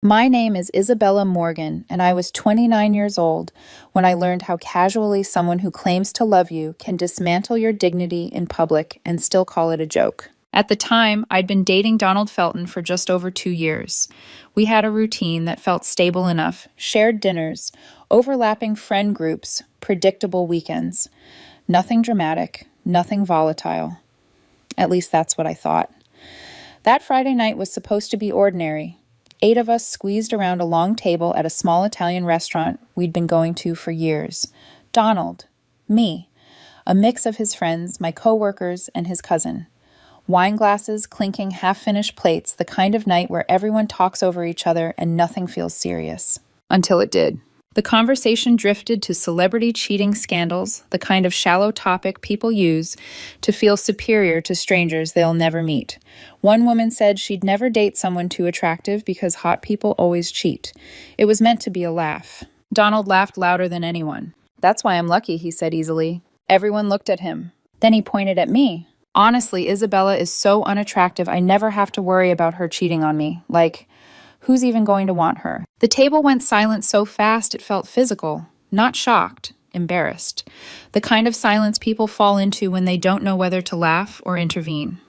My name is Isabella Morgan, and I was 29 years old when I learned how casually someone who claims to love you can dismantle your dignity in public and still call it a joke. At the time, I'd been dating Donald Felton for just over 2 years. We had a routine that felt stable enough, shared dinners, overlapping friend groups, predictable weekends. Nothing dramatic, nothing volatile. At least that's what I thought. That Friday night was supposed to be ordinary. 8 of us squeezed around a long table at a small Italian restaurant we'd been going to for years. Donald, me, a mix of his friends, my coworkers, and his cousin. Wine glasses clinking half-finished plates, the kind of night where everyone talks over each other and nothing feels serious. Until it did. The conversation drifted to celebrity cheating scandals, the kind of shallow topic people use to feel superior to strangers they'll never meet. One woman said she'd never date someone too attractive because hot people always cheat. It was meant to be a laugh. Donald laughed louder than anyone. "That's why I'm lucky," he said easily. Everyone looked at him. Then he pointed at me. "Honestly, Isabella is so unattractive, I never have to worry about her cheating on me. Like, who's even going to want her?" The table went silent so fast it felt physical, not shocked, embarrassed. The kind of silence people fall into when they don't know whether to laugh or intervene.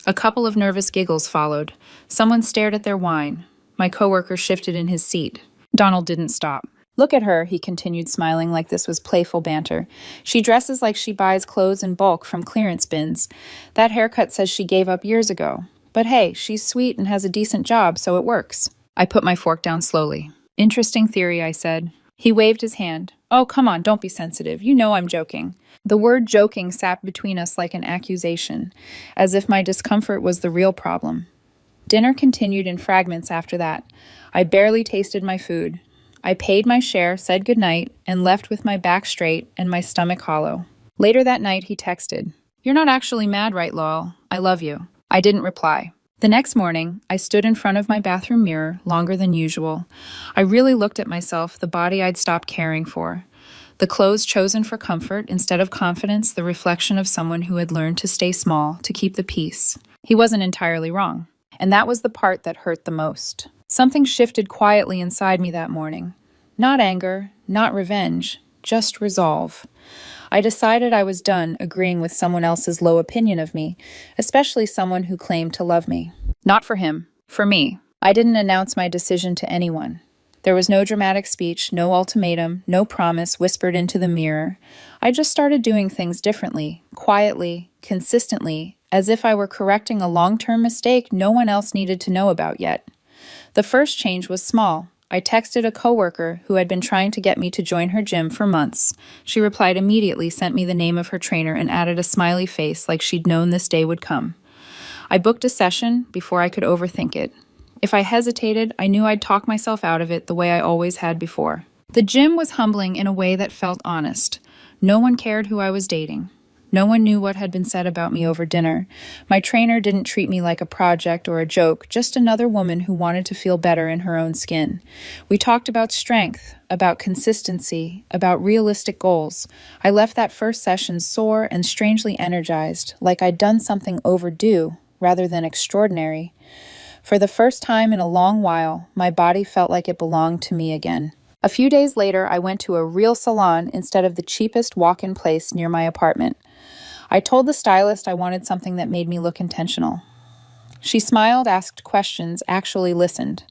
A couple of nervous giggles followed. Someone stared at their wine. My coworker shifted in his seat. Donald didn't stop. "Look at her," he continued, smiling like this was playful banter. "She dresses like she buys clothes in bulk from clearance bins. That haircut says she gave up years ago. But hey, she's sweet and has a decent job, so it works." I put my fork down slowly. "Interesting theory," I said. He waved his hand. "Oh, come on, don't be sensitive. You know I'm joking." The word joking sat between us like an accusation, as if my discomfort was the real problem. Dinner continued in fragments after that. I barely tasted my food. I paid my share, said goodnight, and left with my back straight and my stomach hollow. Later that night, he texted, "You're not actually mad, right, Lowell? I love you." I didn't reply. The next morning, I stood in front of my bathroom mirror longer than usual. I really looked at myself, the body I'd stopped caring for. The clothes chosen for comfort instead of confidence, the reflection of someone who had learned to stay small, to keep the peace. He wasn't entirely wrong. And that was the part that hurt the most. Something shifted quietly inside me that morning. Not anger, not revenge, just resolve. I decided I was done agreeing with someone else's low opinion of me, especially someone who claimed to love me. Not for him, for me. I didn't announce my decision to anyone. There was no dramatic speech, no ultimatum, no promise whispered into the mirror. I just started doing things differently, quietly, consistently, as if I were correcting a long-term mistake no one else needed to know about yet. The first change was small. I texted a coworker who had been trying to get me to join her gym for months. She replied immediately, sent me the name of her trainer, and added a smiley face like she'd known this day would come. I booked a session before I could overthink it. If I hesitated, I knew I'd talk myself out of it the way I always had before. The gym was humbling in a way that felt honest. No one cared who I was dating. No one knew what had been said about me over dinner. My trainer didn't treat me like a project or a joke, just another woman who wanted to feel better in her own skin. We talked about strength, about consistency, about realistic goals. I left that first session sore and strangely energized, like I'd done something overdue rather than extraordinary. For the first time in a long while, my body felt like it belonged to me again. A few days later, I went to a real salon instead of the cheapest walk-in place near my apartment. I told the stylist I wanted something that made me look intentional. She smiled, asked questions, actually listened.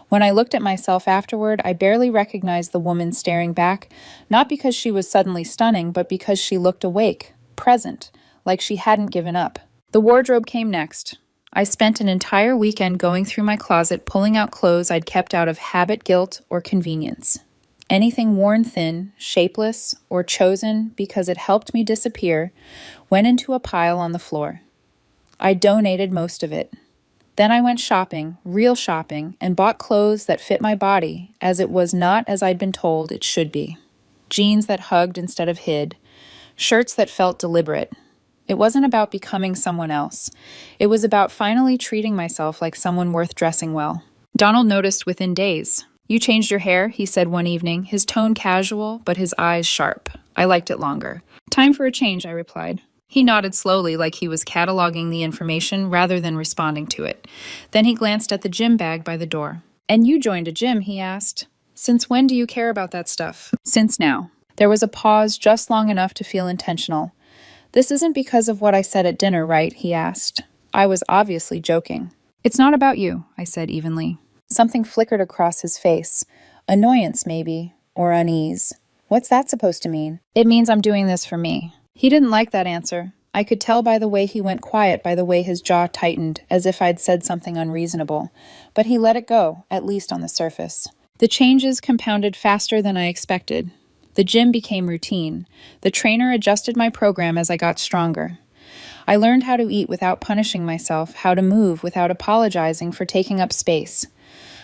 When I looked at myself afterward, I barely recognized the woman staring back, not because she was suddenly stunning, but because she looked awake, present, like she hadn't given up. The wardrobe came next. I spent an entire weekend going through my closet, pulling out clothes I'd kept out of habit, guilt, or convenience. Anything worn thin, shapeless, or chosen because it helped me disappear went into a pile on the floor. I donated most of it. Then I went shopping, real shopping, and bought clothes that fit my body, as it was not as I'd been told it should be. Jeans that hugged instead of hid, shirts that felt deliberate. It wasn't about becoming someone else. It was about finally treating myself like someone worth dressing well. Donald noticed within days. "You changed your hair," he said one evening, his tone casual, but his eyes sharp. I liked it longer. "Time for a change," I replied. He nodded slowly, like he was cataloging the information rather than responding to it. Then he glanced at the gym bag by the door. And you joined a gym, he asked. Since when do you care about that stuff? Since now. There was a pause just long enough to feel intentional. This isn't because of what I said at dinner, right? He asked. I was obviously joking. It's not about you, I said evenly. Something flickered across his face. Annoyance, maybe, or unease. What's that supposed to mean? It means I'm doing this for me. He didn't like that answer. I could tell by the way he went quiet, by the way his jaw tightened, as if I'd said something unreasonable. But he let it go, at least on the surface. The changes compounded faster than I expected. The gym became routine. The trainer adjusted my program as I got stronger. I learned how to eat without punishing myself, how to move without apologizing for taking up space.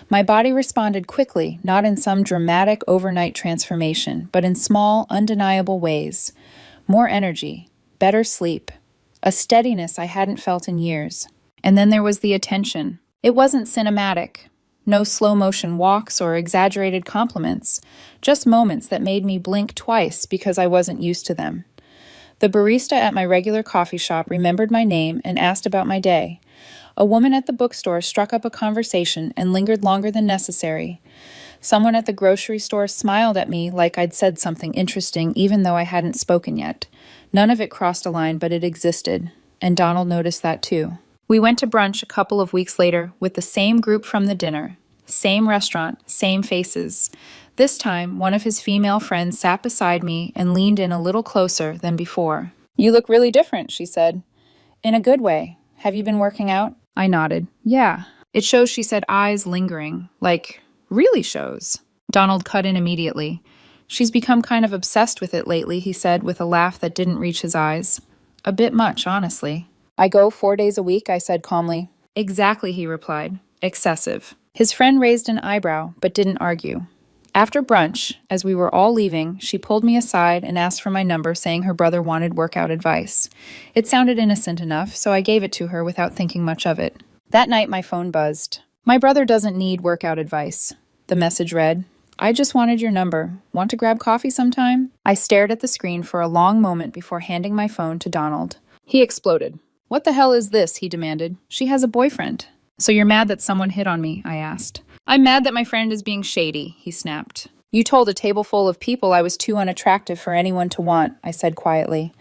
My body responded quickly, not in some dramatic overnight transformation, but in small, undeniable ways. More energy, better sleep, a steadiness I hadn't felt in years. And then there was the attention. It wasn't cinematic. No slow-motion walks or exaggerated compliments, just moments that made me blink twice because I wasn't used to them. The barista at my regular coffee shop remembered my name and asked about my day. A woman at the bookstore struck up a conversation and lingered longer than necessary. Someone at the grocery store smiled at me like I'd said something interesting even though I hadn't spoken yet. None of it crossed a line, but it existed, and Donald noticed that too. We went to brunch a couple of weeks later with the same group from the dinner. Same restaurant, same faces. This time, one of his female friends sat beside me and leaned in a little closer than before. You look really different, she said. In a good way. Have you been working out? I nodded. Yeah. It shows, she said, eyes lingering. Like, really shows. Donald cut in immediately. She's become kind of obsessed with it lately, he said with a laugh that didn't reach his eyes. A bit much, honestly. I go 4 days a week, I said calmly. Exactly, he replied. Excessive. His friend raised an eyebrow, but didn't argue. After brunch, as we were all leaving, she pulled me aside and asked for my number, saying her brother wanted workout advice. It sounded innocent enough, so I gave it to her without thinking much of it. That night, my phone buzzed. My brother doesn't need workout advice. The message read, I just wanted your number. Want to grab coffee sometime? I stared at the screen for a long moment before handing my phone to Donald. He exploded. What the hell is this? He demanded. She has a boyfriend. So you're mad that someone hit on me? I asked. I'm mad that my friend is being shady, he snapped. You told a table full of people I was too unattractive for anyone to want, I said quietly.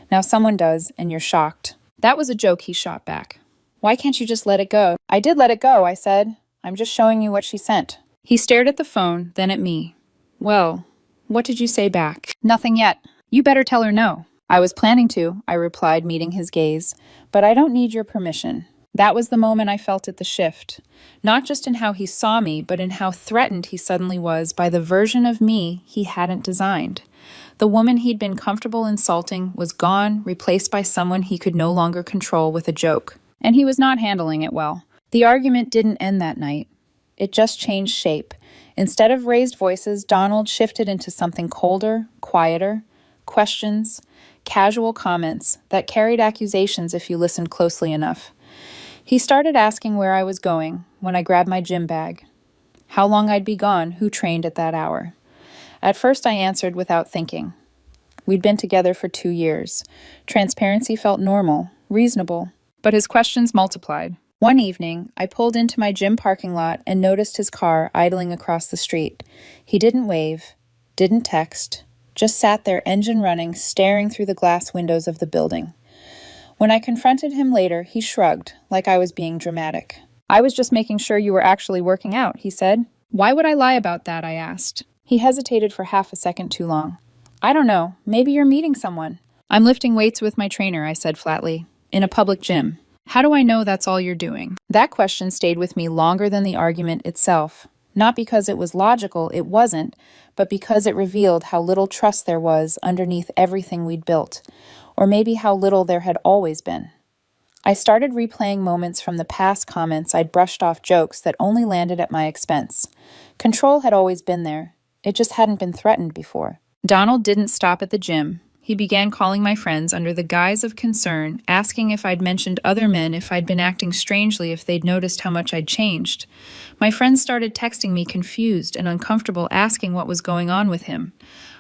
Now someone does, and you're shocked. That was a joke, he shot back. Why can't you just let it go? I did let it go, I said. I'm just showing you what she sent. He stared at the phone, then at me. Well, what did you say back? Nothing yet. You better tell her no. I was planning to, I replied, meeting his gaze. But I don't need your permission. That was the moment I felt it, the shift. Not just in how he saw me, but in how threatened he suddenly was by the version of me he hadn't designed. The woman he'd been comfortable insulting was gone, replaced by someone he could no longer control with a joke. And he was not handling it well. The argument didn't end that night. It just changed shape. Instead of raised voices, Donald shifted into something colder, quieter, questions, casual comments that carried accusations if you listened closely enough. He started asking where I was going when I grabbed my gym bag, how long I'd be gone, who trained at that hour. At first I answered without thinking. We'd been together for 2 years. Transparency felt normal, reasonable, but his questions multiplied. One evening, I pulled into my gym parking lot and noticed his car idling across the street. He didn't wave, didn't text, just sat there, engine running, staring through the glass windows of the building. When I confronted him later, he shrugged, like I was being dramatic. I was just making sure you were actually working out, he said. Why would I lie about that, I asked. He hesitated for half a second too long. I don't know, maybe you're meeting someone. I'm lifting weights with my trainer, I said flatly, in a public gym. How do I know that's all you're doing? That question stayed with me longer than the argument itself. Not because it was logical, it wasn't, but because it revealed how little trust there was underneath everything we'd built. Or maybe how little there had always been. I started replaying moments from the past comments I'd brushed off jokes that only landed at my expense. Control had always been there. It just hadn't been threatened before. Donald didn't stop at the gym. He began calling my friends under the guise of concern, asking if I'd mentioned other men, if I'd been acting strangely, if they'd noticed how much I'd changed. My friends started texting me confused and uncomfortable, asking what was going on with him.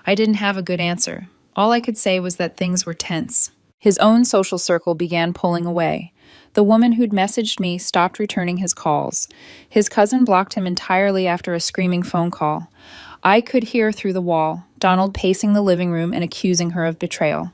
I didn't have a good answer. All I could say was that things were tense. His own social circle began pulling away. The woman who'd messaged me stopped returning his calls. His cousin blocked him entirely after a screaming phone call. I could hear through the wall, Donald pacing the living room and accusing her of betrayal.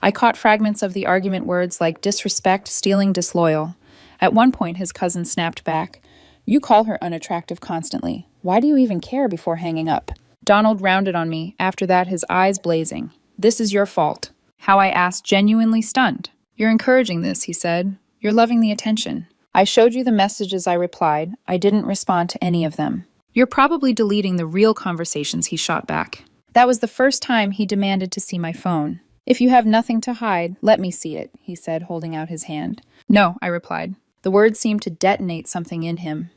I caught fragments of the argument words like disrespect, stealing, disloyal. At one point, his cousin snapped back, "You call her unattractive constantly. Why do you even care?" before hanging up. Donald rounded on me, after that his eyes blazing. "This is your fault." How I asked, genuinely stunned. "You're encouraging this," he said. "You're loving the attention." "I showed you the messages," I replied. "I didn't respond to any of them." "You're probably deleting the real conversations," he shot back. That was the first time he demanded to see my phone. "If you have nothing to hide, let me see it," he said, holding out his hand. "No," I replied. The words seemed to detonate something in him.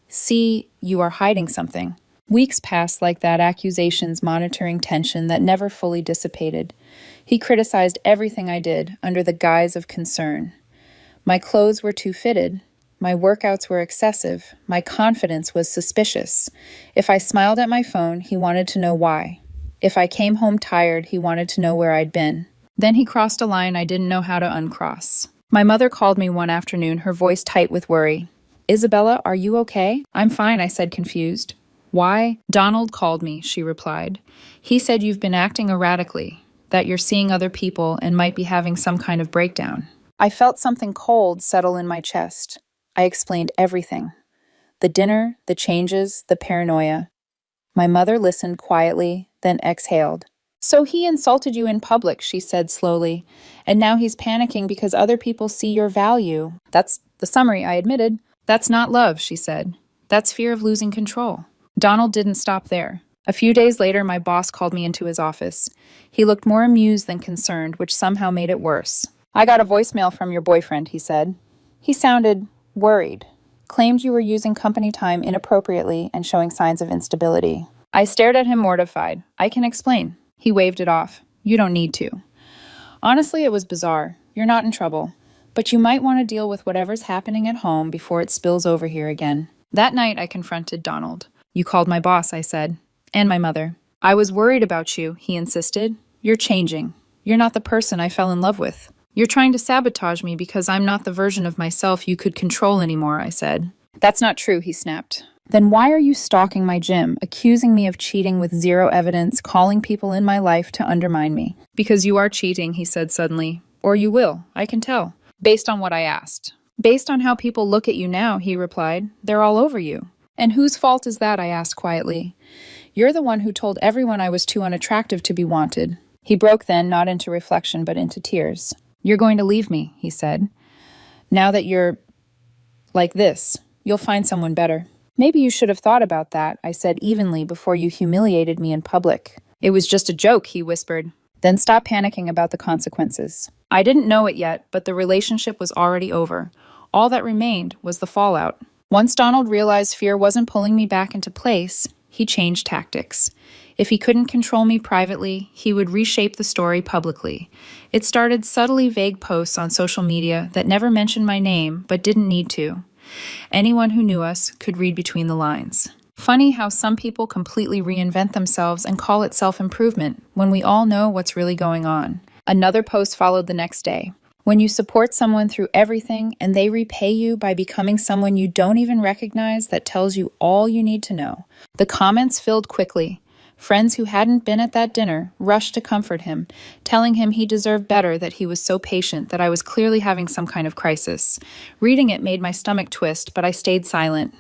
"See, you are hiding something." Weeks passed like that, accusations monitoring tension that never fully dissipated. He criticized everything I did under the guise of concern. My clothes were too fitted. My workouts were excessive. My confidence was suspicious. If I smiled at my phone, he wanted to know why. If I came home tired, he wanted to know where I'd been. Then he crossed a line I didn't know how to uncross. My mother called me one afternoon, her voice tight with worry. "Isabella, are you okay?" "I'm fine," I said, confused. "Why?" "Donald called me," she replied. "He said you've been acting erratically, that you're seeing other people and might be having some kind of breakdown." I felt something cold settle in my chest. I explained everything. The dinner, the changes, the paranoia. My mother listened quietly, then exhaled. "So he insulted you in public," she said slowly, "and now he's panicking because other people see your value." "That's the summary," I admitted. "That's not love," she said. "That's fear of losing control." Donald didn't stop there. A few days later, my boss called me into his office. He looked more amused than concerned, which somehow made it worse. "I got a voicemail from your boyfriend," he said. He sounded worried. "Claimed you were using company time inappropriately and showing signs of instability." I stared at him mortified. "I can explain." He waved it off. "You don't need to." Honestly, it was bizarre. You're not in trouble. But you might want to deal with whatever's happening at home before it spills over here again. That night, I confronted Donald. "You called my boss," I said. "And my mother." "I was worried about you," he insisted. "You're changing. You're not the person I fell in love with. You're trying to sabotage me because I'm not the version of myself you could control anymore," I said. "That's not true," he snapped. "Then why are you stalking my gym, accusing me of cheating with zero evidence, calling people in my life to undermine me?" "Because you are cheating," he said suddenly. "Or you will, I can tell. Based on what I asked." "Based on how people look at you now," he replied. "They're all over you." "And whose fault is that?" I asked quietly. "You're the one who told everyone I was too unattractive to be wanted." He broke then, not into reflection, but into tears. "You're going to leave me," he said. "Now that you're like this, you'll find someone better." "Maybe you should have thought about that," I said evenly, "before you humiliated me in public." "It was just a joke," he whispered. "Then stop panicking about the consequences." I didn't know it yet, but the relationship was already over. All that remained was the fallout. Once Donald realized fear wasn't pulling me back into place, he changed tactics. If he couldn't control me privately, he would reshape the story publicly. It started subtly vague posts on social media that never mentioned my name, but didn't need to. Anyone who knew us could read between the lines. Funny how some people completely reinvent themselves and call it self-improvement when we all know what's really going on. Another post followed the next day. When you support someone through everything and they repay you by becoming someone you don't even recognize that tells you all you need to know. The comments filled quickly. Friends who hadn't been at that dinner rushed to comfort him, telling him he deserved better, that he was so patient, that I was clearly having some kind of crisis. Reading it made my stomach twist, but I stayed silent.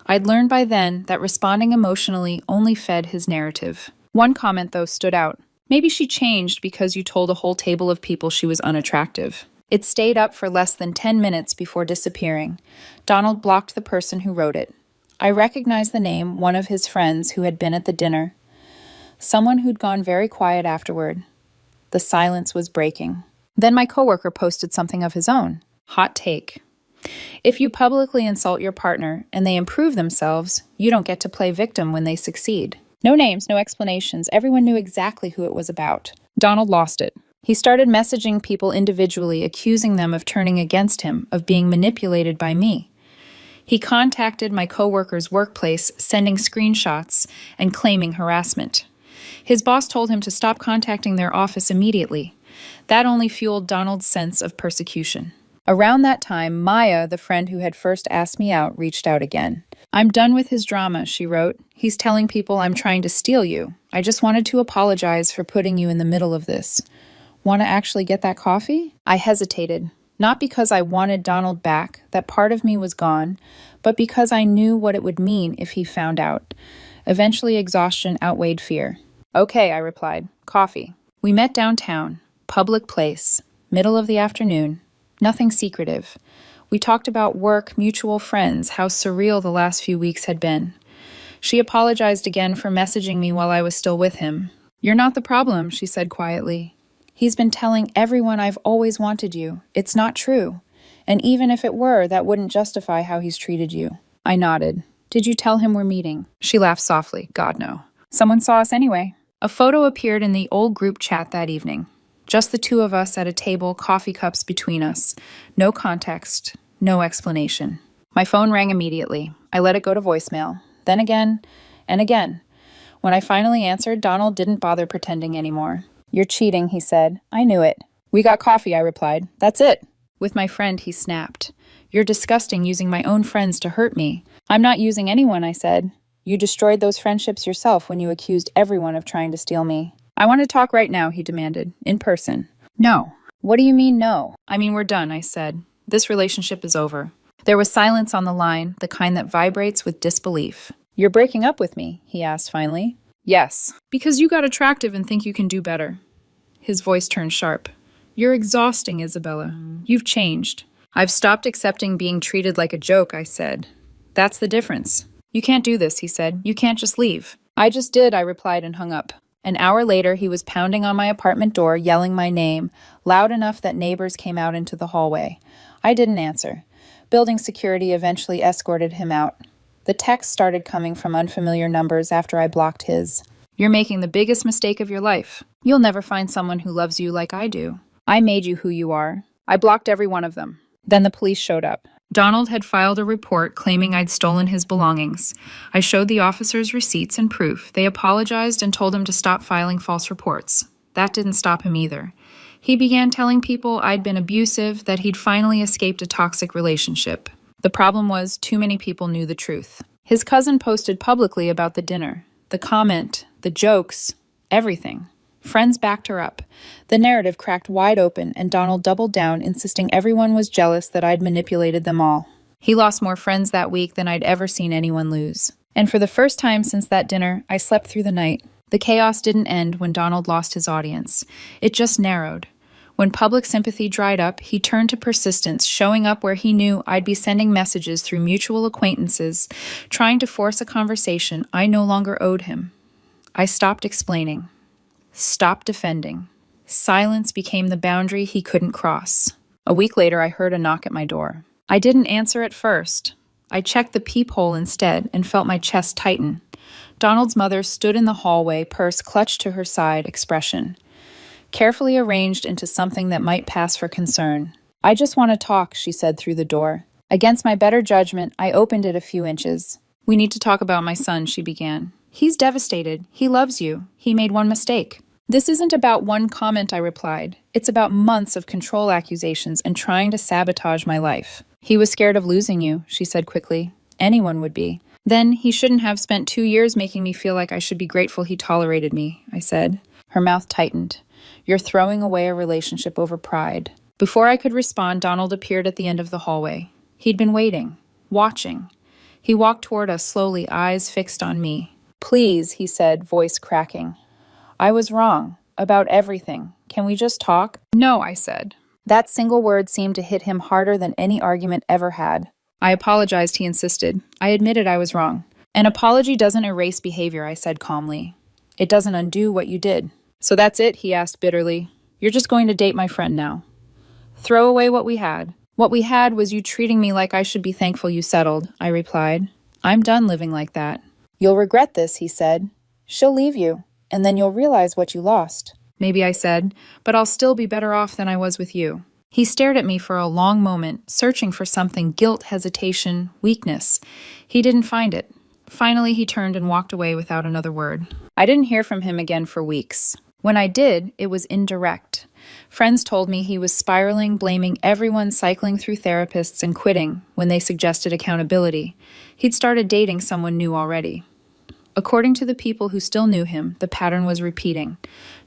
I'd learned by then that responding emotionally only fed his narrative. One comment, though, stood out. "Maybe she changed because you told a whole table of people she was unattractive." It stayed up for less than 10 minutes before disappearing. Donald blocked the person who wrote it. I recognized the name, one of his friends who had been at the dinner. Someone who'd gone very quiet afterward. The silence was breaking. Then my coworker posted something of his own. Hot take. If you publicly insult your partner and they improve themselves, you don't get to play victim when they succeed. No names, no explanations. Everyone knew exactly who it was about. Donald lost it. He started messaging people individually, accusing them of turning against him, of being manipulated by me. He contacted my coworker's workplace, sending screenshots and claiming harassment. His boss told him to stop contacting their office immediately. That only fueled Donald's sense of persecution. Around that time, Maya, the friend who had first asked me out, reached out again. "I'm done with his drama," she wrote. "He's telling people I'm trying to steal you. I just wanted to apologize for putting you in the middle of this. Want to actually get that coffee?" I hesitated, not because I wanted Donald back, that part of me was gone, but because I knew what it would mean if he found out. Eventually, exhaustion outweighed fear. "Okay," I replied. "Coffee." We met downtown, public place, middle of the afternoon. Nothing secretive. We talked about work, mutual friends, how surreal the last few weeks had been. She apologized again for messaging me while I was still with him. "You're not the problem," she said quietly. "He's been telling everyone I've always wanted you. It's not true. And even if it were, that wouldn't justify how he's treated you." I nodded. "Did you tell him we're meeting?" She laughed softly. "God, no. Someone saw us anyway." A photo appeared in the old group chat that evening. Just the two of us at a table, coffee cups between us. No context, no explanation. My phone rang immediately. I let it go to voicemail. Then again, and again. When I finally answered, Donald didn't bother pretending anymore. "You're cheating," he said. "I knew it." "We got coffee," I replied. "That's it." With my friend, he snapped. "You're disgusting using my own friends to hurt me." "I'm not using anyone," I said. "You destroyed those friendships yourself when you accused everyone of trying to steal me." "I want to talk right now," he demanded, in person. "No." "What do you mean, no?" "I mean, we're done," I said. "This relationship is over." There was silence on the line, the kind that vibrates with disbelief. "You're breaking up with me?" he asked finally. "Yes. Because you got attractive and think you can do better." His voice turned sharp. "You're exhausting, Isabella. You've changed." "I've stopped accepting being treated like a joke," I said. "That's the difference." "You can't do this," he said. "You can't just leave." "I just did," I replied and hung up. An hour later, he was pounding on my apartment door, yelling my name, loud enough that neighbors came out into the hallway. I didn't answer. Building security eventually escorted him out. The texts started coming from unfamiliar numbers after I blocked his. "You're making the biggest mistake of your life. You'll never find someone who loves you like I do. I made you who you are." I blocked every one of them. Then the police showed up. Donald had filed a report claiming I'd stolen his belongings. I showed the officers receipts and proof. They apologized and told him to stop filing false reports. That didn't stop him either. He began telling people I'd been abusive, that he'd finally escaped a toxic relationship. The problem was, too many people knew the truth. His cousin posted publicly about the dinner, the comment, the jokes, everything. Friends backed her up. The narrative cracked wide open, and Donald doubled down, insisting everyone was jealous that I'd manipulated them all. He lost more friends that week than I'd ever seen anyone lose. And for the first time since that dinner, I slept through the night. The chaos didn't end when Donald lost his audience. It just narrowed. When public sympathy dried up, he turned to persistence, showing up where he knew I'd be sending messages through mutual acquaintances, trying to force a conversation I no longer owed him. I stopped explaining. Stopped defending. Silence became the boundary he couldn't cross. A week later, I heard a knock at my door. I didn't answer at first. I checked the peephole instead and felt my chest tighten. Donald's mother stood in the hallway, purse clutched to her side, expression carefully arranged into something that might pass for concern. "I just want to talk," she said through the door. Against my better judgment, I opened it a few inches. "We need to talk about my son," she began. "He's devastated. He loves you. He made one mistake." "This isn't about one comment," I replied. "It's about months of control accusations and trying to sabotage my life." "He was scared of losing you," she said quickly. "Anyone would be." "Then he shouldn't have spent 2 years making me feel like I should be grateful he tolerated me," I said. Her mouth tightened. "You're throwing away a relationship over pride." Before I could respond, Donald appeared at the end of the hallway. He'd been waiting, watching. He walked toward us slowly, eyes fixed on me. "Please," he said, voice cracking. "I was wrong. About everything. Can we just talk?" "No," I said. That single word seemed to hit him harder than any argument ever had. I apologized, he insisted. I admitted I was wrong. "An apology doesn't erase behavior," I said calmly. "It doesn't undo what you did." "So that's it?" he asked bitterly. "You're just going to date my friend now. Throw away what we had." "What we had was you treating me like I should be thankful you settled," I replied. "I'm done living like that." "You'll regret this," he said. "She'll leave you, and then you'll realize what you lost." "Maybe," I said, "but I'll still be better off than I was with you." He stared at me for a long moment, searching for something, guilt, hesitation, weakness. He didn't find it. Finally, he turned and walked away without another word. I didn't hear from him again for weeks. When I did, it was indirect. Friends told me he was spiraling, blaming everyone, cycling through therapists and quitting when they suggested accountability. He'd started dating someone new already. According to the people who still knew him, the pattern was repeating.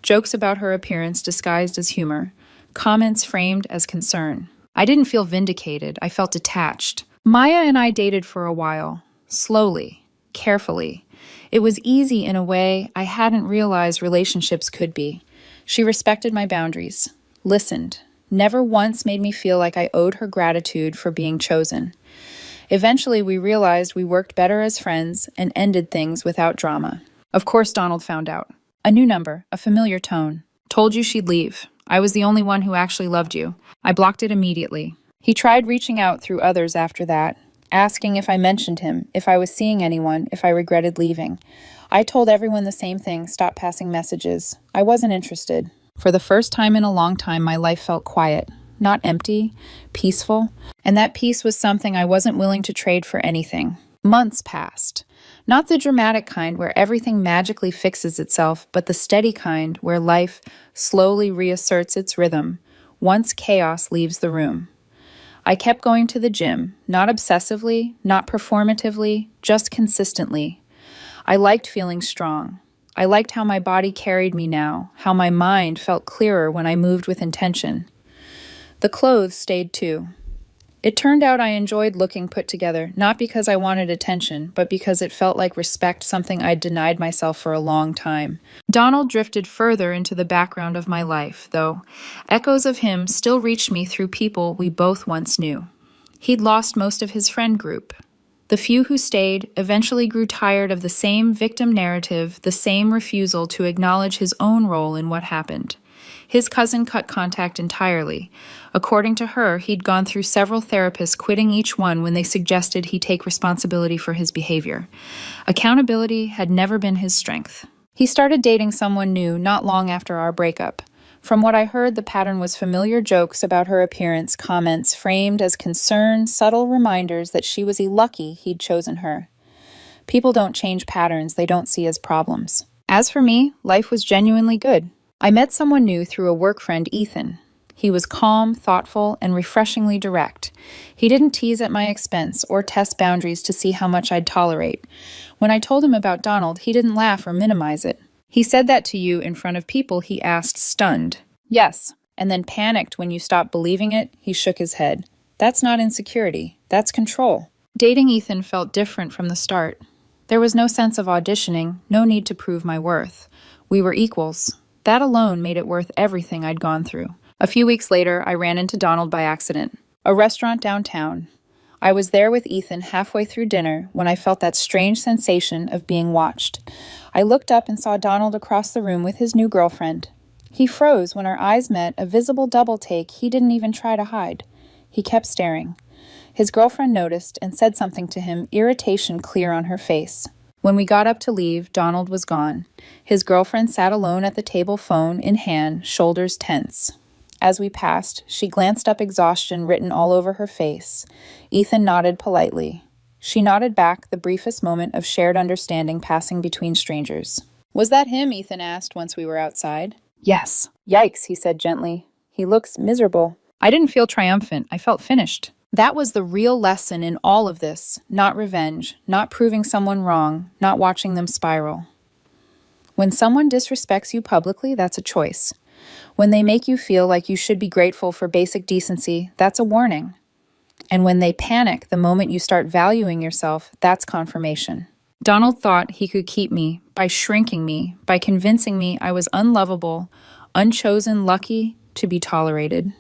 Jokes about her appearance disguised as humor, comments framed as concern. I didn't feel vindicated, I felt detached. Maya and I dated for a while, slowly, carefully. It was easy in a way I hadn't realized relationships could be. She respected my boundaries, listened, never once made me feel like I owed her gratitude for being chosen. Eventually, we realized we worked better as friends and ended things without drama. Of course, Donald found out. A new number, a familiar tone. Told you she'd leave. I was the only one who actually loved you. I blocked it immediately. He tried reaching out through others after that, asking if I mentioned him, if I was seeing anyone, if I regretted leaving. I told everyone the same thing, stop passing messages. I wasn't interested. For the first time in a long time, my life felt quiet. Not empty, peaceful, and that peace was something I wasn't willing to trade for anything. Months passed. Not the dramatic kind where everything magically fixes itself, but the steady kind where life slowly reasserts its rhythm once chaos leaves the room. I kept going to the gym, not obsessively, not performatively, just consistently. I liked feeling strong. I liked how my body carried me now, how my mind felt clearer when I moved with intention. The clothes stayed too. It turned out I enjoyed looking put together, not because I wanted attention, but because it felt like respect, something I'd denied myself for a long time. Donald drifted further into the background of my life, though. Echoes of him still reached me through people we both once knew. He'd lost most of his friend group. The few who stayed eventually grew tired of the same victim narrative, the same refusal to acknowledge his own role in what happened. His cousin cut contact entirely. According to her, he'd gone through several therapists, quitting each one when they suggested he take responsibility for his behavior. Accountability had never been his strength. He started dating someone new not long after our breakup. From what I heard, the pattern was familiar jokes about her appearance, comments framed as concern, subtle reminders that she was lucky he'd chosen her. People don't change patterns they don't see as problems. As for me, life was genuinely good. I met someone new through a work friend, Ethan. He was calm, thoughtful, and refreshingly direct. He didn't tease at my expense or test boundaries to see how much I'd tolerate. When I told him about Donald, he didn't laugh or minimize it. He said that to you in front of people, he asked, stunned. Yes, and then panicked when you stopped believing it, he shook his head. That's not insecurity, that's control. Dating Ethan felt different from the start. There was no sense of auditioning, no need to prove my worth. We were equals. That alone made it worth everything I'd gone through. A few weeks later, I ran into Donald by accident. A restaurant downtown. I was there with Ethan halfway through dinner when I felt that strange sensation of being watched. I looked up and saw Donald across the room with his new girlfriend. He froze when our eyes met, a visible double take he didn't even try to hide. He kept staring. His girlfriend noticed and said something to him, irritation clear on her face. When we got up to leave, Donald was gone. His girlfriend sat alone at the table, phone in hand, shoulders tense. As we passed, she glanced up, exhaustion written all over her face. Ethan nodded politely. She nodded back, the briefest moment of shared understanding passing between strangers. Was that him? Ethan asked once we were outside. Yes. Yikes, he said gently. He looks miserable. I didn't feel triumphant. I felt finished. That was the real lesson in all of this. Not revenge, not proving someone wrong, not watching them spiral. When someone disrespects you publicly, that's a choice. When they make you feel like you should be grateful for basic decency, that's a warning. And when they panic the moment you start valuing yourself, that's confirmation. Donald thought he could keep me by shrinking me, by convincing me I was unlovable, unchosen, lucky to be tolerated.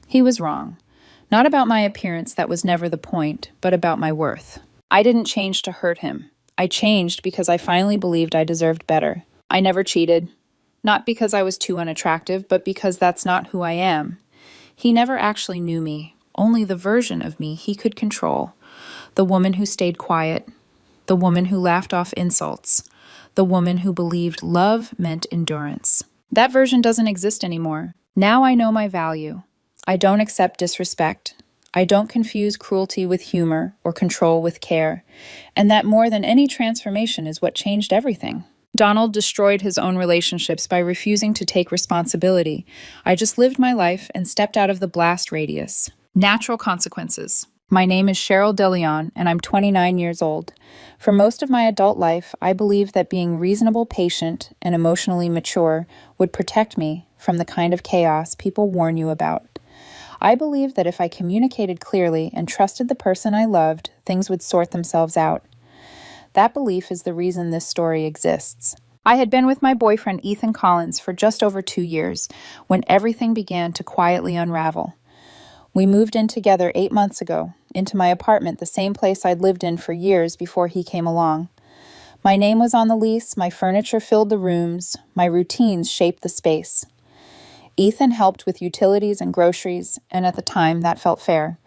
He was wrong. Not about my appearance, that was never the point, but about my worth. I didn't change to hurt him. I changed because I finally believed I deserved better. I never cheated. Not because I was too unattractive, but because that's not who I am. He never actually knew me, only the version of me he could control. The woman who stayed quiet, the woman who laughed off insults, the woman who believed love meant endurance. That version doesn't exist anymore. Now I know my value. I don't accept disrespect. I don't confuse cruelty with humor or control with care. And that more than any transformation is what changed everything. Donald destroyed his own relationships by refusing to take responsibility. I just lived my life and stepped out of the blast radius. Natural consequences. My name is Cheryl DeLeon, and I'm 29 years old. For most of my adult life, I believed that being reasonable, patient, and emotionally mature would protect me from the kind of chaos people warn you about. I believed that if I communicated clearly and trusted the person I loved, things would sort themselves out. That belief is the reason this story exists. I had been with my boyfriend Ethan Collins for just over 2 years when everything began to quietly unravel. We moved in together 8 months ago, into my apartment, the same place I'd lived in for years before he came along. My name was on the lease, my furniture filled the rooms, my routines shaped the space. Ethan helped with utilities and groceries, and at the time that felt fair.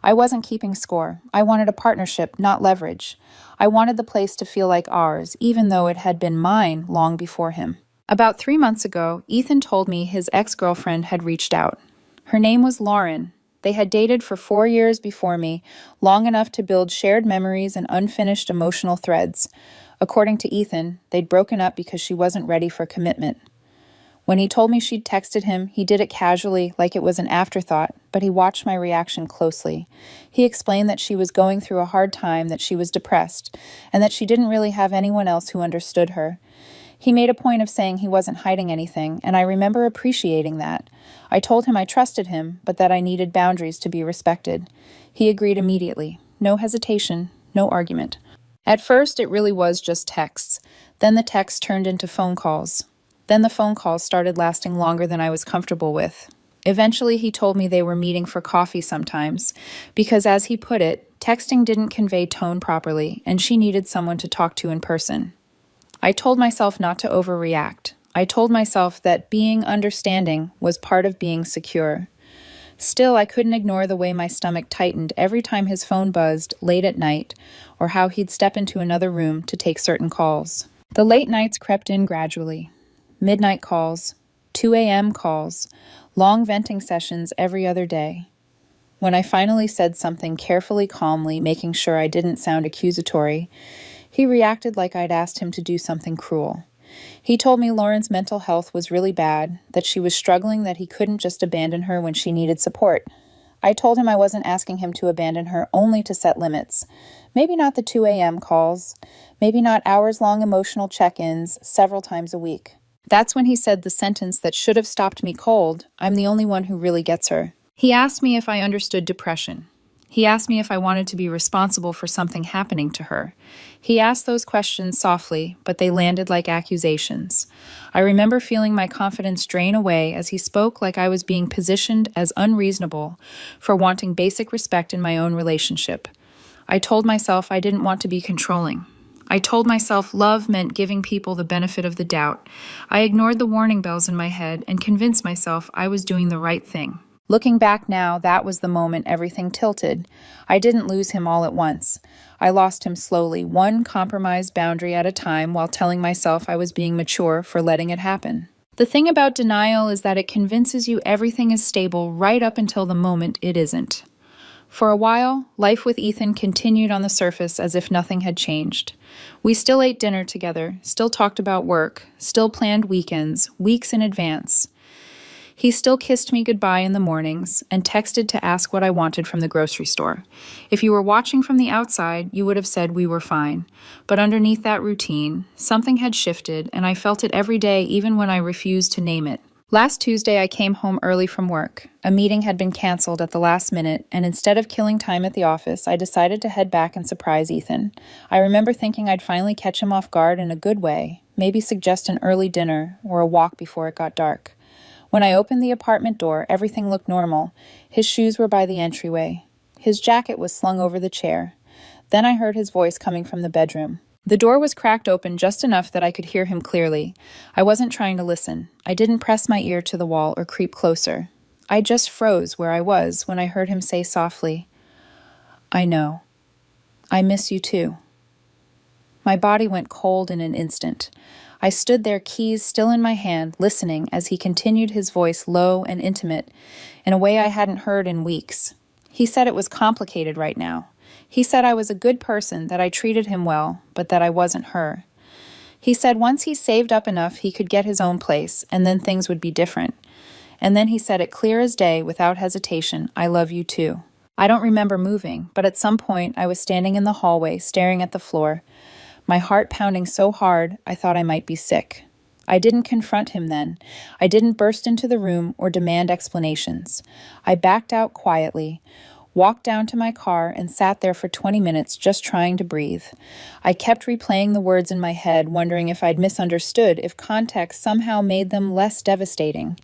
I wasn't keeping score. I wanted a partnership, not leverage. I wanted the place to feel like ours, even though it had been mine long before him. About 3 months ago, Ethan told me his ex-girlfriend had reached out. Her name was Lauren. They had dated for 4 years before me, long enough to build shared memories and unfinished emotional threads. According to Ethan, they'd broken up because she wasn't ready for commitment. When he told me she'd texted him, he did it casually, like it was an afterthought, but he watched my reaction closely. He explained that she was going through a hard time, that she was depressed, and that she didn't really have anyone else who understood her. He made a point of saying he wasn't hiding anything, and I remember appreciating that. I told him I trusted him, but that I needed boundaries to be respected. He agreed immediately. No hesitation, no argument. At first, it really was just texts. Then the texts turned into phone calls. Then the phone calls started lasting longer than I was comfortable with. Eventually, he told me they were meeting for coffee sometimes, because as he put it, texting didn't convey tone properly, and she needed someone to talk to in person. I told myself not to overreact. I told myself that being understanding was part of being secure. Still, I couldn't ignore the way my stomach tightened every time his phone buzzed late at night, or how he'd step into another room to take certain calls. The late nights crept in gradually. Midnight calls, 2 a.m. calls, long venting sessions every other day. When I finally said something carefully, calmly, making sure I didn't sound accusatory, he reacted like I'd asked him to do something cruel. He told me Lauren's mental health was really bad, that she was struggling, that he couldn't just abandon her when she needed support. I told him I wasn't asking him to abandon her, only to set limits. Maybe not the 2 a.m. calls, maybe not hours-long emotional check-ins several times a week. That's when he said the sentence that should have stopped me cold, "I'm the only one who really gets her." He asked me if I understood depression. He asked me if I wanted to be responsible for something happening to her. He asked those questions softly, but they landed like accusations. I remember feeling my confidence drain away as he spoke like I was being positioned as unreasonable for wanting basic respect in my own relationship. I told myself I didn't want to be controlling. I told myself love meant giving people the benefit of the doubt. I ignored the warning bells in my head and convinced myself I was doing the right thing. Looking back now, that was the moment everything tilted. I didn't lose him all at once. I lost him slowly, one compromised boundary at a time, while telling myself I was being mature for letting it happen. The thing about denial is that it convinces you everything is stable right up until the moment it isn't. For a while, life with Ethan continued on the surface as if nothing had changed. We still ate dinner together, still talked about work, still planned weekends, weeks in advance. He still kissed me goodbye in the mornings and texted to ask what I wanted from the grocery store. If you were watching from the outside, you would have said we were fine. But underneath that routine, something had shifted, and I felt it every day even when I refused to name it. Last Tuesday, I came home early from work. A meeting had been canceled at the last minute, and instead of killing time at the office, I decided to head back and surprise Ethan. I remember thinking I'd finally catch him off guard in a good way, maybe suggest an early dinner or a walk before it got dark. When I opened the apartment door, everything looked normal. His shoes were by the entryway. His jacket was slung over the chair. Then I heard his voice coming from the bedroom. The door was cracked open just enough that I could hear him clearly. I wasn't trying to listen. I didn't press my ear to the wall or creep closer. I just froze where I was when I heard him say softly, "I know. I miss you too." My body went cold in an instant. I stood there, keys still in my hand, listening as he continued, his voice low and intimate, in a way I hadn't heard in weeks. He said it was complicated right now. He said I was a good person, that I treated him well, but that I wasn't her. He said once he saved up enough, he could get his own place, and then things would be different. And then he said it clear as day, without hesitation, "I love you too." I don't remember moving, but at some point I was standing in the hallway, staring at the floor, my heart pounding so hard I thought I might be sick. I didn't confront him then. I didn't burst into the room or demand explanations. I backed out quietly, walked down to my car, and sat there for 20 minutes just trying to breathe. I kept replaying the words in my head, wondering if I'd misunderstood, if context somehow made them less devastating.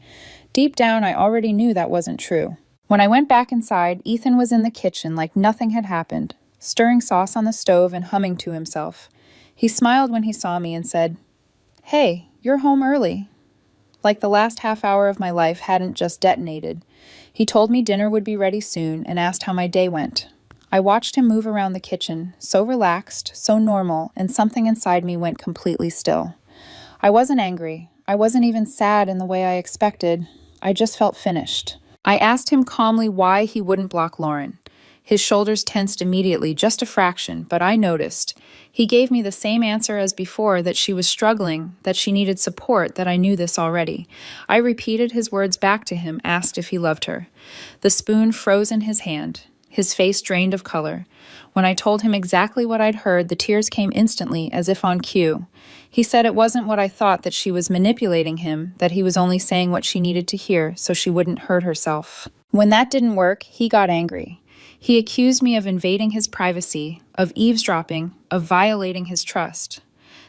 Deep down, I already knew that wasn't true. When I went back inside, Ethan was in the kitchen like nothing had happened, stirring sauce on the stove and humming to himself. He smiled when he saw me and said, "Hey, you're home early." Like the last half hour of my life hadn't just detonated. He told me dinner would be ready soon and asked how my day went. I watched him move around the kitchen, so relaxed, so normal, and something inside me went completely still. I wasn't angry. I wasn't even sad in the way I expected. I just felt finished. I asked him calmly why he wouldn't block Lauren. His shoulders tensed immediately, just a fraction, but I noticed. He gave me the same answer as before, that she was struggling, that she needed support, that I knew this already. I repeated his words back to him, asked if he loved her. The spoon froze in his hand. His face drained of color. When I told him exactly what I'd heard, the tears came instantly, as if on cue. He said it wasn't what I thought, that she was manipulating him, that he was only saying what she needed to hear so she wouldn't hurt herself. When that didn't work, he got angry. He accused me of invading his privacy, of eavesdropping, of violating his trust.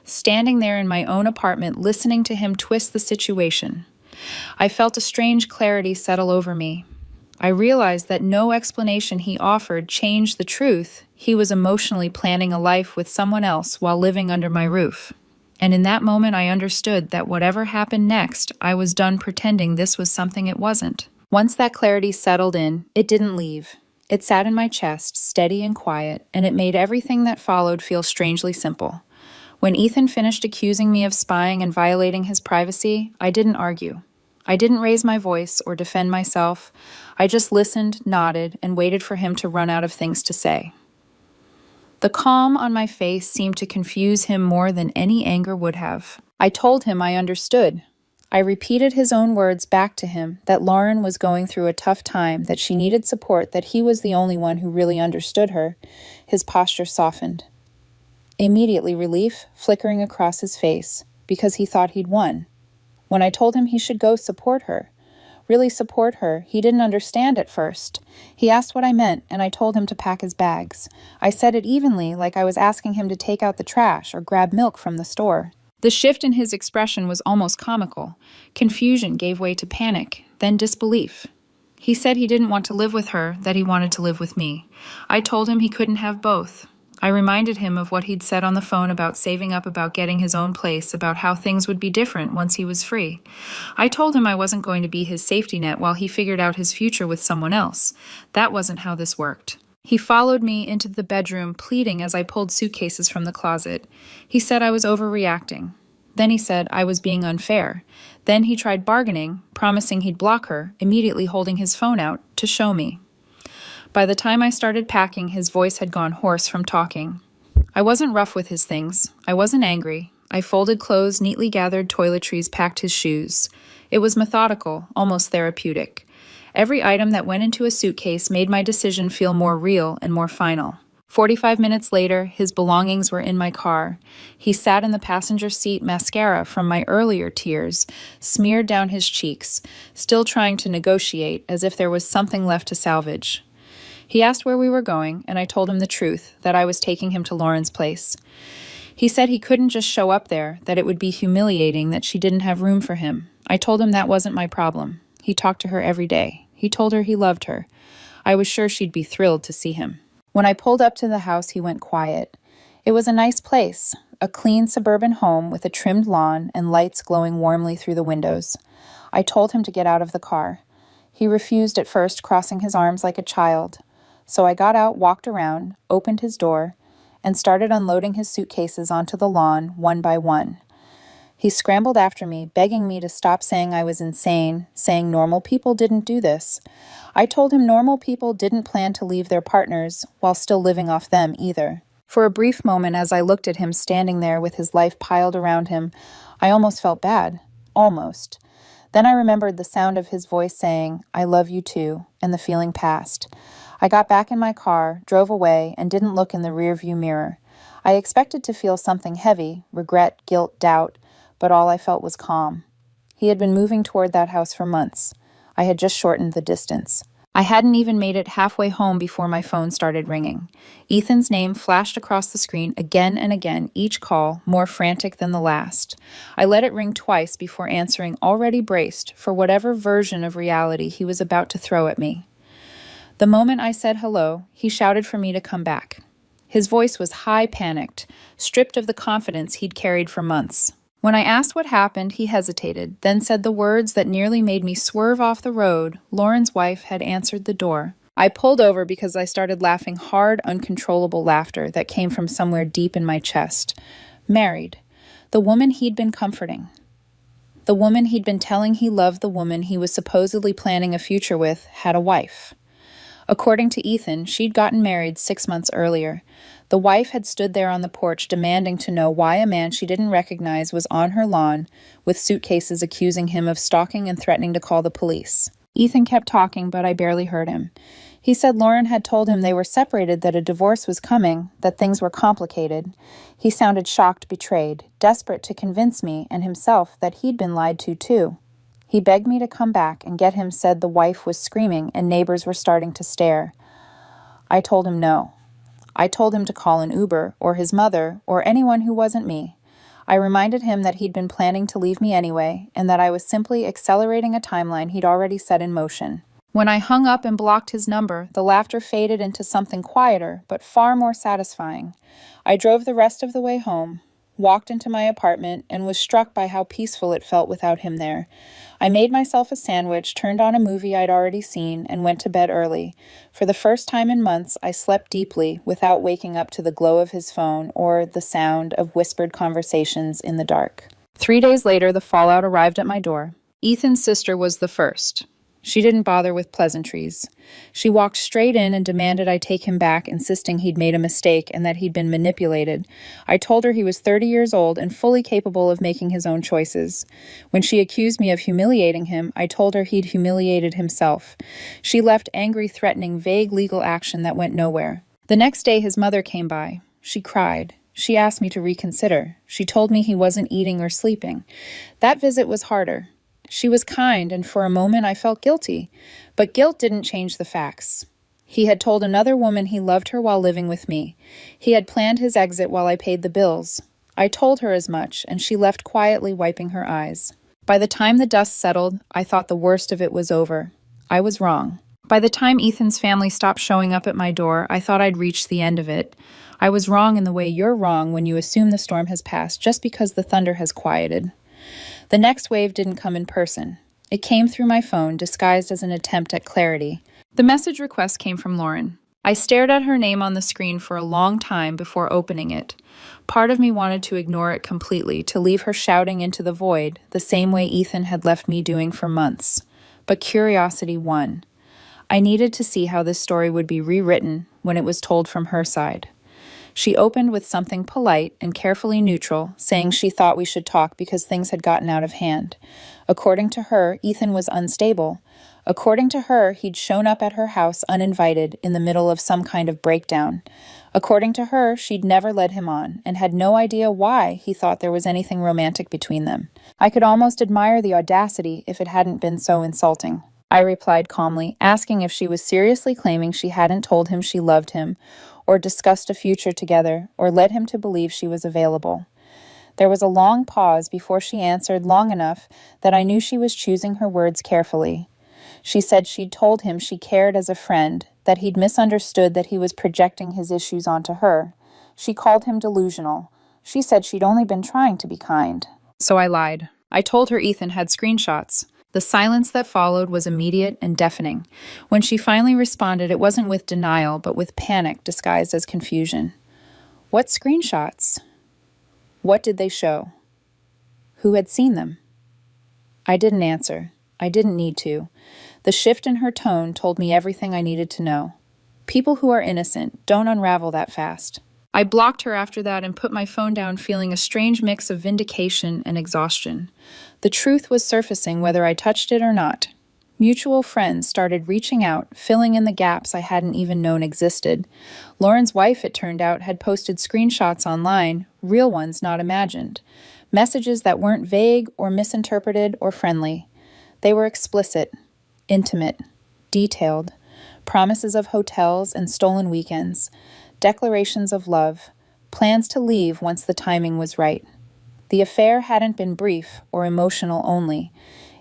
Standing there in my own apartment, listening to him twist the situation, I felt a strange clarity settle over me. I realized that no explanation he offered changed the truth. He was emotionally planning a life with someone else while living under my roof. And in that moment, I understood that whatever happened next, I was done pretending this was something it wasn't. Once that clarity settled in, it didn't leave. It sat in my chest, steady and quiet, and it made everything that followed feel strangely simple. When Ethan finished accusing me of spying and violating his privacy, I didn't argue. I didn't raise my voice or defend myself. I just listened, nodded, and waited for him to run out of things to say. The calm on my face seemed to confuse him more than any anger would have. I told him I understood. I repeated his own words back to him, that Lauren was going through a tough time, that she needed support, that he was the only one who really understood her. His posture softened. Immediately, relief flickering across his face, because he thought he'd won. When I told him he should go support her, really support her, he didn't understand at first. He asked what I meant, and I told him to pack his bags. I said it evenly, like I was asking him to take out the trash or grab milk from the store. The shift in his expression was almost comical. Confusion gave way to panic, then disbelief. He said he didn't want to live with her, that he wanted to live with me. I told him he couldn't have both. I reminded him of what he'd said on the phone about saving up, about getting his own place, about how things would be different once he was free. I told him I wasn't going to be his safety net while he figured out his future with someone else. That wasn't how this worked. He followed me into the bedroom, pleading as I pulled suitcases from the closet. He said I was overreacting. Then he said I was being unfair. Then he tried bargaining, promising he'd block her, immediately holding his phone out to show me. By the time I started packing, his voice had gone hoarse from talking. I wasn't rough with his things. I wasn't angry. I folded clothes, neatly gathered toiletries, packed his shoes. It was methodical, almost therapeutic. Every item that went into a suitcase made my decision feel more real and more final. 45 minutes later, his belongings were in my car. He sat in the passenger seat, mascara from my earlier tears smeared down his cheeks, still trying to negotiate as if there was something left to salvage. He asked where we were going, and I told him the truth, that I was taking him to Lauren's place. He said he couldn't just show up there, that it would be humiliating, that she didn't have room for him. I told him that wasn't my problem. He talked to her every day. He told her he loved her. I was sure she'd be thrilled to see him. When I pulled up to the house, he went quiet. It was a nice place, a clean suburban home with a trimmed lawn and lights glowing warmly through the windows. I told him to get out of the car. He refused at first, crossing his arms like a child. So I got out, walked around, opened his door, and started unloading his suitcases onto the lawn, one by one. He scrambled after me, begging me to stop saying I was insane, saying normal people didn't do this. I told him normal people didn't plan to leave their partners while still living off them either. For a brief moment, as I looked at him standing there with his life piled around him, I almost felt bad. Almost. Then I remembered the sound of his voice saying, "I love you too," and the feeling passed. I got back in my car, drove away, and didn't look in the rearview mirror. I expected to feel something heavy, regret, guilt, doubt, but all I felt was calm. He had been moving toward that house for months. I had just shortened the distance. I hadn't even made it halfway home before my phone started ringing. Ethan's name flashed across the screen again and again, each call more frantic than the last. I let it ring twice before answering, already braced for whatever version of reality he was about to throw at me. The moment I said hello, he shouted for me to come back. His voice was high-panicked, stripped of the confidence he'd carried for months. When I asked what happened, he hesitated, then said the words that nearly made me swerve off the road. Lauren's wife had answered the door. I pulled over because I started laughing hard, uncontrollable laughter that came from somewhere deep in my chest. Married. The woman he'd been comforting. The woman he'd been telling he loved, the woman he was supposedly planning a future with, had a wife. According to Ethan, she'd gotten married 6 months earlier. The wife had stood there on the porch demanding to know why a man she didn't recognize was on her lawn with suitcases accusing him of stalking and threatening to call the police. Ethan kept talking, but I barely heard him. He said Lauren had told him they were separated, that a divorce was coming, that things were complicated. He sounded shocked, betrayed, desperate to convince me and himself that he'd been lied to too. He begged me to come back and get him, said the wife was screaming and neighbors were starting to stare. I told him no. I told him to call an Uber, or his mother, or anyone who wasn't me. I reminded him that he'd been planning to leave me anyway, and that I was simply accelerating a timeline he'd already set in motion. When I hung up and blocked his number, the laughter faded into something quieter, but far more satisfying. I drove the rest of the way home, walked into my apartment, and was struck by how peaceful it felt without him there. I made myself a sandwich, turned on a movie I'd already seen, and went to bed early. For the first time in months, I slept deeply without waking up to the glow of his phone or the sound of whispered conversations in the dark. 3 days later, the fallout arrived at my door. Ethan's sister was the first. She didn't bother with pleasantries. She walked straight in and demanded I take him back, insisting he'd made a mistake and that he'd been manipulated. I told her he was 30 years old and fully capable of making his own choices. When she accused me of humiliating him, I told her he'd humiliated himself. She left angry, threatening, vague legal action that went nowhere. The next day, his mother came by. She cried. She asked me to reconsider. She told me he wasn't eating or sleeping. That visit was harder. She was kind, and for a moment I felt guilty. But guilt didn't change the facts. He had told another woman he loved her while living with me. He had planned his exit while I paid the bills. I told her as much, and she left quietly, wiping her eyes. By the time the dust settled, I thought the worst of it was over. I was wrong. By the time Ethan's family stopped showing up at my door, I thought I'd reached the end of it. I was wrong in the way you're wrong when you assume the storm has passed just because the thunder has quieted. The next wave didn't come in person. It came through my phone, disguised as an attempt at clarity. The message request came from Lauren. I stared at her name on the screen for a long time before opening it. Part of me wanted to ignore it completely, to leave her shouting into the void, the same way Ethan had left me doing for months. But curiosity won. I needed to see how this story would be rewritten when it was told from her side. She opened with something polite and carefully neutral, saying she thought we should talk because things had gotten out of hand. According to her, Ethan was unstable. According to her, he'd shown up at her house uninvited in the middle of some kind of breakdown. According to her, she'd never led him on and had no idea why he thought there was anything romantic between them. I could almost admire the audacity if it hadn't been so insulting. I replied calmly, asking if she was seriously claiming she hadn't told him she loved him, or discussed a future together, or led him to believe she was available. There was a long pause before she answered, long enough that I knew she was choosing her words carefully. She said she'd told him she cared as a friend, that he'd misunderstood that he was projecting his issues onto her. She called him delusional. She said she'd only been trying to be kind. So I lied. I told her Ethan had screenshots. The silence that followed was immediate and deafening. When she finally responded, it wasn't with denial, but with panic disguised as confusion. What screenshots? What did they show? Who had seen them? I didn't answer. I didn't need to. The shift in her tone told me everything I needed to know. People who are innocent don't unravel that fast. I blocked her after that and put my phone down, feeling a strange mix of vindication and exhaustion. The truth was surfacing whether I touched it or not. Mutual friends started reaching out, filling in the gaps I hadn't even known existed. Lauren's wife, it turned out, had posted screenshots online, real ones not imagined. Messages that weren't vague or misinterpreted or friendly. They were explicit, intimate, detailed. Promises of hotels and stolen weekends. Declarations of love. Plans to leave once the timing was right. The affair hadn't been brief or emotional only.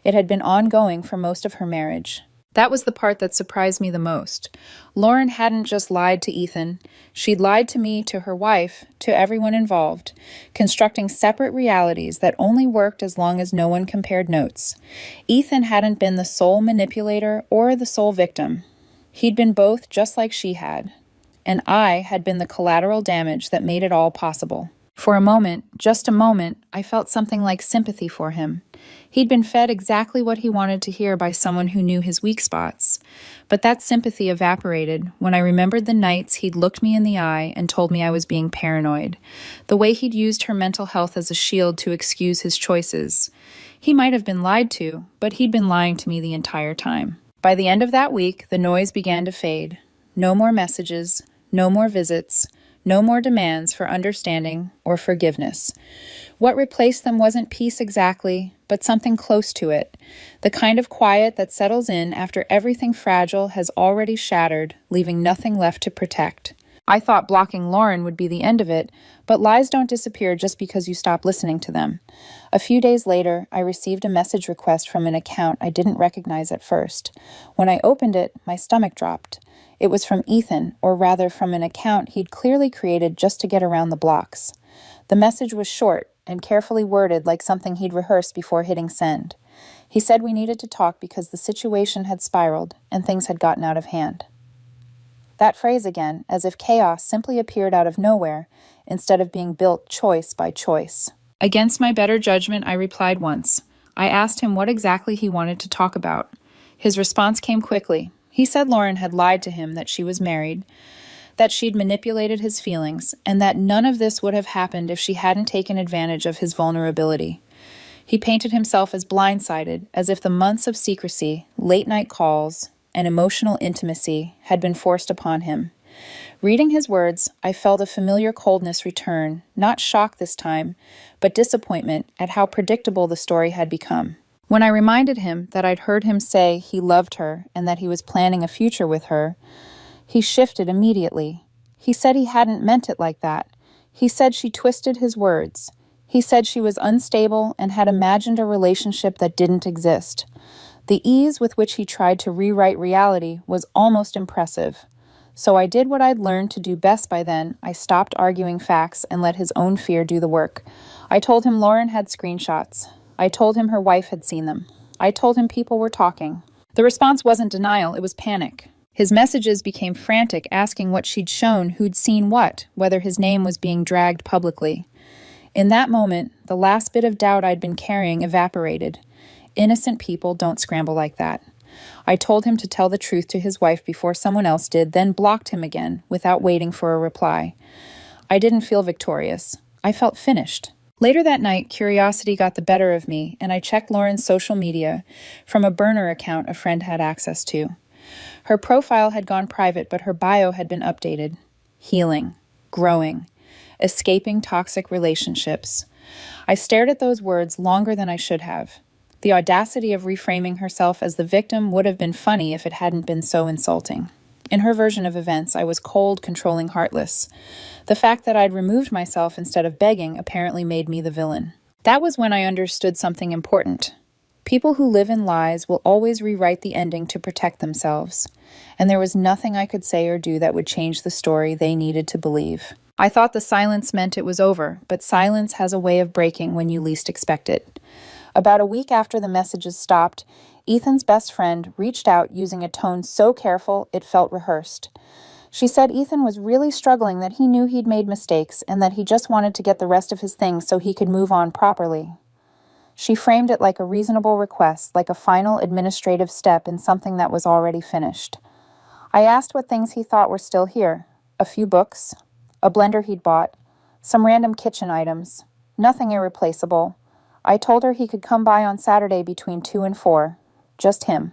It had been ongoing for most of her marriage. That was the part that surprised me the most. Lauren hadn't just lied to Ethan. She'd lied to me, to her wife, to everyone involved, constructing separate realities that only worked as long as no one compared notes. Ethan hadn't been the sole manipulator or the sole victim. He'd been both, just like she had. And I had been the collateral damage that made it all possible. For a moment, just a moment, I felt something like sympathy for him. He'd been fed exactly what he wanted to hear by someone who knew his weak spots. But that sympathy evaporated when I remembered the nights he'd looked me in the eye and told me I was being paranoid. The way he'd used her mental health as a shield to excuse his choices. He might have been lied to, but he'd been lying to me the entire time. By the end of that week, the noise began to fade. No more messages, no more visits, no more demands for understanding or forgiveness. What replaced them wasn't peace exactly, but something close to it. The kind of quiet that settles in after everything fragile has already shattered, leaving nothing left to protect. I thought blocking Lauren would be the end of it, but lies don't disappear just because you stop listening to them. A few days later, I received a message request from an account I didn't recognize at first. When I opened it, my stomach dropped. It was from Ethan, or rather from an account he'd clearly created just to get around the blocks. The message was short and carefully worded like something he'd rehearsed before hitting send. He said we needed to talk because the situation had spiraled and things had gotten out of hand. That phrase again, as if chaos simply appeared out of nowhere instead of being built choice by choice. Against my better judgment, I replied once. I asked him what exactly he wanted to talk about. His response came quickly. He said Lauren had lied to him that she was married, that she'd manipulated his feelings, and that none of this would have happened if she hadn't taken advantage of his vulnerability. He painted himself as blindsided, as if the months of secrecy, late-night calls, and emotional intimacy had been forced upon him. Reading his words, I felt a familiar coldness return, not shock this time, but disappointment at how predictable the story had become. When I reminded him that I'd heard him say he loved her and that he was planning a future with her, he shifted immediately. He said he hadn't meant it like that. He said she twisted his words. He said she was unstable and had imagined a relationship that didn't exist. The ease with which he tried to rewrite reality was almost impressive. So I did what I'd learned to do best by then. I stopped arguing facts and let his own fear do the work. I told him Lauren had screenshots. I told him her wife had seen them. I told him people were talking. The response wasn't denial, it was panic. His messages became frantic, asking what she'd shown, who'd seen what, whether his name was being dragged publicly. In that moment, the last bit of doubt I'd been carrying evaporated. Innocent people don't scramble like that. I told him to tell the truth to his wife before someone else did, then blocked him again, without waiting for a reply. I didn't feel victorious. I felt finished. Later that night, curiosity got the better of me, and I checked Lauren's social media from a burner account a friend had access to. Her profile had gone private, but her bio had been updated. Healing, growing, escaping toxic relationships. I stared at those words longer than I should have. The audacity of reframing herself as the victim would have been funny if it hadn't been so insulting. In her version of events, I was cold, controlling, heartless. The fact that I'd removed myself instead of begging apparently made me the villain. That was when I understood something important. People who live in lies will always rewrite the ending to protect themselves, and there was nothing I could say or do that would change the story they needed to believe. I thought the silence meant it was over, but silence has a way of breaking when you least expect it. About a week after the messages stopped, Ethan's best friend reached out using a tone so careful it felt rehearsed. She said Ethan was really struggling, that he knew he'd made mistakes and that he just wanted to get the rest of his things so he could move on properly. She framed it like a reasonable request, like a final administrative step in something that was already finished. I asked what things he thought were still here. A few books, a blender he'd bought, some random kitchen items, nothing irreplaceable. I told her he could come by on Saturday between 2 and 4. Just him.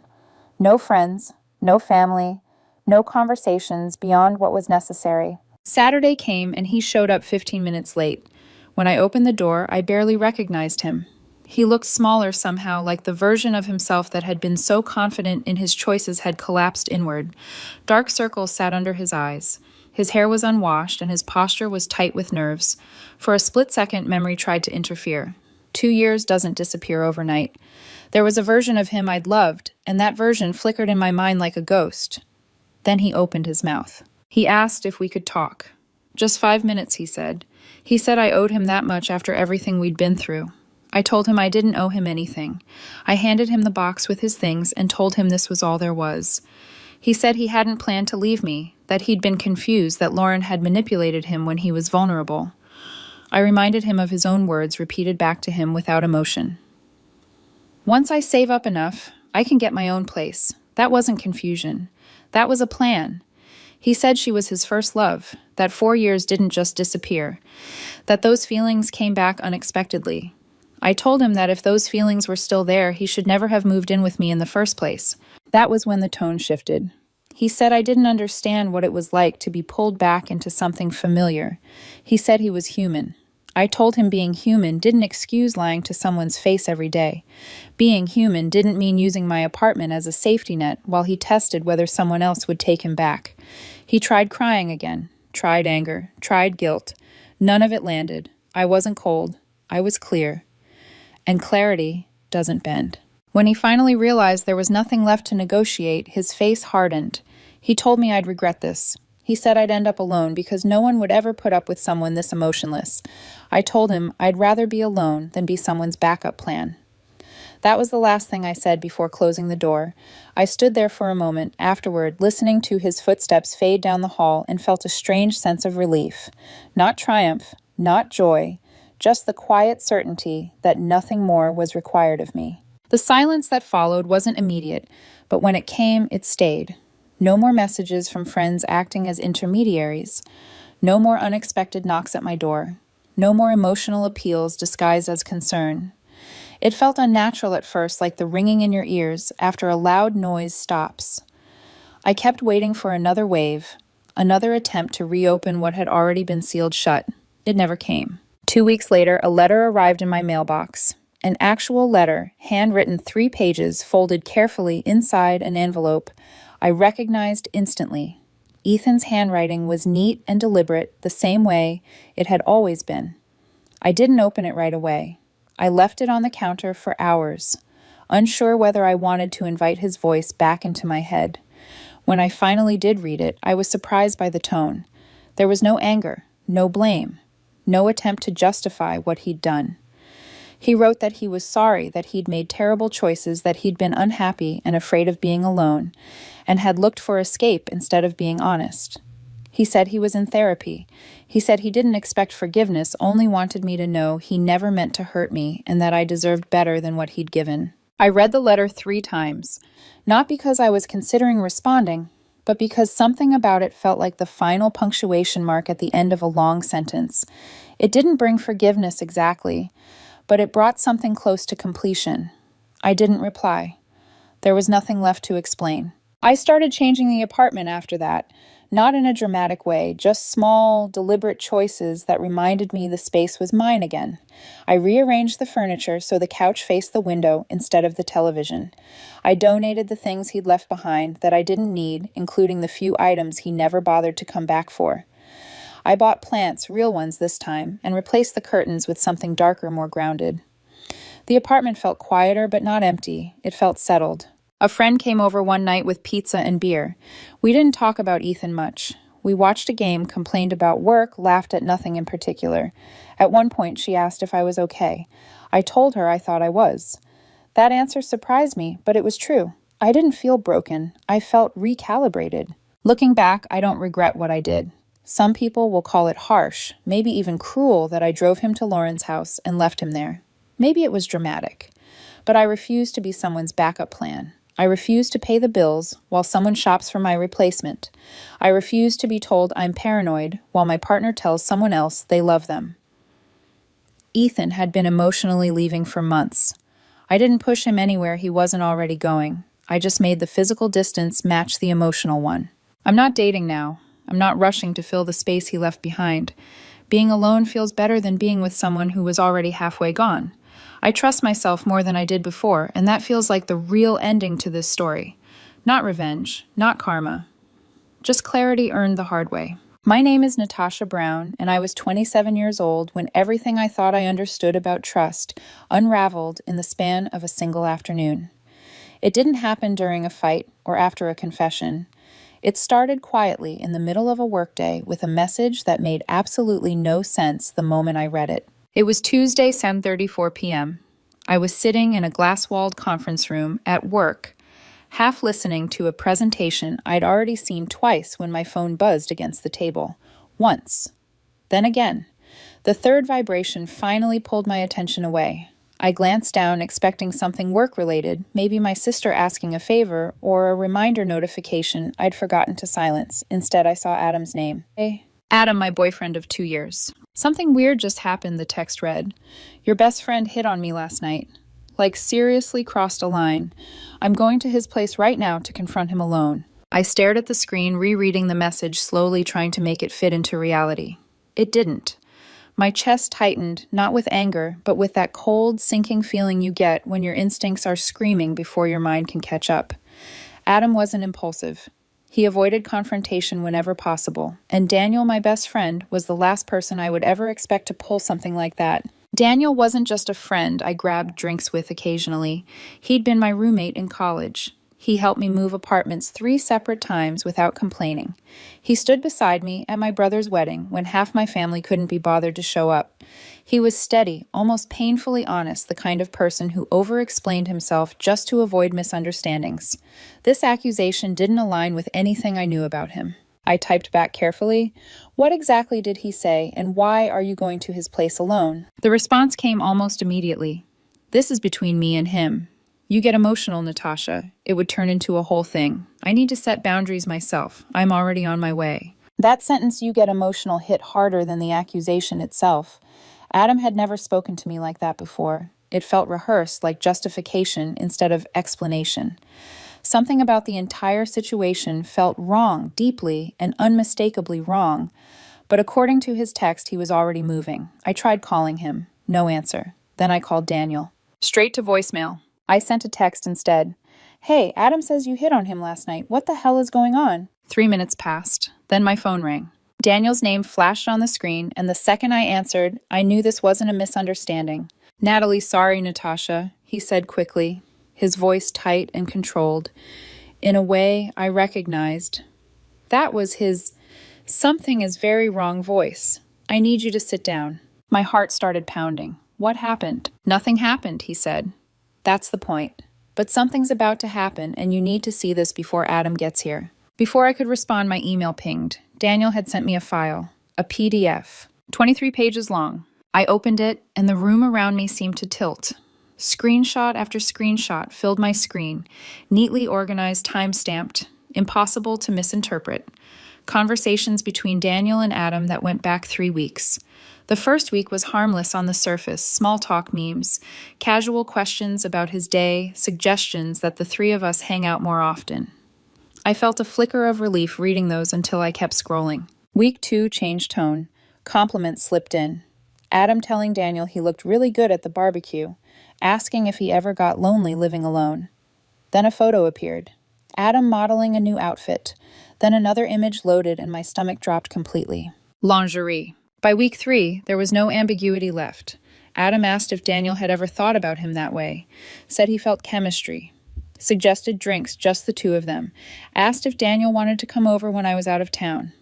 No friends, no family, no conversations beyond what was necessary. Saturday came and he showed up 15 minutes late. When I opened the door, I barely recognized him. He looked smaller somehow, like the version of himself that had been so confident in his choices had collapsed inward. Dark circles sat under his eyes. His hair was unwashed and his posture was tight with nerves. For a split second, memory tried to interfere. 2 years doesn't disappear overnight. There was a version of him I'd loved, and that version flickered in my mind like a ghost. Then he opened his mouth. He asked if we could talk. Just 5 minutes, he said. He said I owed him that much after everything we'd been through. I told him I didn't owe him anything. I handed him the box with his things and told him this was all there was. He said he hadn't planned to leave me, that he'd been confused, that Lauren had manipulated him when he was vulnerable. I reminded him of his own words repeated back to him without emotion. Once I save up enough, I can get my own place. That wasn't confusion. That was a plan. He said she was his first love, that 4 years didn't just disappear, that those feelings came back unexpectedly. I told him that if those feelings were still there, he should never have moved in with me in the first place. That was when the tone shifted. He said I didn't understand what it was like to be pulled back into something familiar. He said he was human. I told him being human didn't excuse lying to someone's face every day. Being human didn't mean using my apartment as a safety net while he tested whether someone else would take him back. He tried crying again, tried anger, tried guilt. None of it landed. I wasn't cold. I was clear. And clarity doesn't bend. When he finally realized there was nothing left to negotiate, his face hardened. He told me I'd regret this. He said I'd end up alone because no one would ever put up with someone this emotionless. I told him I'd rather be alone than be someone's backup plan. That was the last thing I said before closing the door. I stood there for a moment afterward, listening to his footsteps fade down the hall, and felt a strange sense of relief. Not triumph, not joy, just the quiet certainty that nothing more was required of me. The silence that followed wasn't immediate, but when it came, it stayed. No more messages from friends acting as intermediaries. No more unexpected knocks at my door. No more emotional appeals disguised as concern. It felt unnatural at first, like the ringing in your ears after a loud noise stops. I kept waiting for another wave, another attempt to reopen what had already been sealed shut. It never came. 2 weeks later, a letter arrived in my mailbox. An actual letter, handwritten 3 pages, folded carefully inside an envelope. I recognized instantly. Ethan's handwriting was neat and deliberate, the same way it had always been. I didn't open it right away. I left it on the counter for hours, unsure whether I wanted to invite his voice back into my head. When I finally did read it, I was surprised by the tone. There was no anger, no blame, no attempt to justify what he'd done. He wrote that he was sorry that he'd made terrible choices, that he'd been unhappy and afraid of being alone, and had looked for escape instead of being honest. He said he was in therapy. He said he didn't expect forgiveness, only wanted me to know he never meant to hurt me and that I deserved better than what he'd given. I read the letter 3 times, not because I was considering responding, but because something about it felt like the final punctuation mark at the end of a long sentence. It didn't bring forgiveness exactly, but it brought something close to completion. I didn't reply. There was nothing left to explain. I started changing the apartment after that, not in a dramatic way, just small, deliberate choices that reminded me the space was mine again. I rearranged the furniture so the couch faced the window instead of the television. I donated the things he'd left behind that I didn't need, including the few items he never bothered to come back for. I bought plants, real ones this time, and replaced the curtains with something darker, more grounded. The apartment felt quieter but not empty. It felt settled. A friend came over one night with pizza and beer. We didn't talk about Ethan much. We watched a game, complained about work, laughed at nothing in particular. At one point, she asked if I was okay. I told her I thought I was. That answer surprised me, but it was true. I didn't feel broken. I felt recalibrated. Looking back, I don't regret what I did. Some people will call it harsh, maybe even cruel, that I drove him to Lauren's house and left him there. Maybe it was dramatic. But I refused to be someone's backup plan. I refuse to pay the bills while someone shops for my replacement. I refuse to be told I'm paranoid while my partner tells someone else they love them. Ethan had been emotionally leaving for months. I didn't push him anywhere he wasn't already going. I just made the physical distance match the emotional one. I'm not dating now. I'm not rushing to fill the space he left behind. Being alone feels better than being with someone who was already halfway gone. I trust myself more than I did before, and that feels like the real ending to this story. Not revenge, not karma. Just clarity earned the hard way. My name is Natasha Brown, and I was 27 years old when everything I thought I understood about trust unraveled in the span of a single afternoon. It didn't happen during a fight or after a confession. It started quietly in the middle of a workday with a message that made absolutely no sense the moment I read it. It was Tuesday, 7:34 p.m. I was sitting in a glass-walled conference room at work, half listening to a presentation I'd already seen twice when my phone buzzed against the table. Once. Then again. The third vibration finally pulled my attention away. I glanced down expecting something work-related, maybe my sister asking a favor, or a reminder notification I'd forgotten to silence. Instead, I saw Adam's name. Hey. Adam, my boyfriend of 2 years. Something weird just happened, the text read. Your best friend hit on me last night. Like, seriously crossed a line. I'm going to his place right now to confront him alone. I stared at the screen, rereading the message, slowly trying to make it fit into reality. It didn't. My chest tightened, not with anger, but with that cold, sinking feeling you get when your instincts are screaming before your mind can catch up. Adam wasn't impulsive. He avoided confrontation whenever possible, and Daniel, my best friend, was the last person I would ever expect to pull something like that. Daniel wasn't just a friend I grabbed drinks with occasionally. He'd been my roommate in college. He helped me move apartments 3 separate times without complaining. He stood beside me at my brother's wedding when half my family couldn't be bothered to show up. He was steady, almost painfully honest, the kind of person who over-explained himself just to avoid misunderstandings. This accusation didn't align with anything I knew about him. I typed back carefully. What exactly did he say, and why are you going to his place alone? The response came almost immediately. This is between me and him. You get emotional, Natasha. It would turn into a whole thing. I need to set boundaries myself. I'm already on my way. That sentence, you get emotional, hit harder than the accusation itself. Adam had never spoken to me like that before. It felt rehearsed, like justification instead of explanation. Something about the entire situation felt wrong, deeply and unmistakably wrong. But according to his text, he was already moving. I tried calling him. No answer. Then I called Daniel. Straight to voicemail. I sent a text instead. Hey, Adam says you hit on him last night. What the hell is going on? 3 minutes passed. Then my phone rang. Daniel's name flashed on the screen, and the second I answered, I knew this wasn't a misunderstanding. Natalie, sorry, Natasha, he said quickly, his voice tight and controlled. In a way, I recognized. That was his something is very wrong voice. I need you to sit down. My heart started pounding. What happened? Nothing happened, he said. That's the point. But something's about to happen, and you need to see this before Adam gets here. Before I could respond, my email pinged. Daniel had sent me a file, a PDF, 23 pages long. I opened it, and the room around me seemed to tilt. Screenshot after screenshot filled my screen, neatly organized, time-stamped, impossible to misinterpret. Conversations between Daniel and Adam that went back 3 weeks. The first week was harmless on the surface, small talk memes, casual questions about his day, suggestions that the 3 of us hang out more often. I felt a flicker of relief reading those until I kept scrolling. Week 2 changed tone. Compliments slipped in. Adam telling Daniel he looked really good at the barbecue, asking if he ever got lonely living alone. Then a photo appeared. Adam modeling a new outfit. Then another image loaded and my stomach dropped completely. Lingerie. By week 3, there was no ambiguity left. Adam asked if Daniel had ever thought about him that way, said he felt chemistry, suggested drinks, just the 2 of them, asked if Daniel wanted to come over when I was out of town.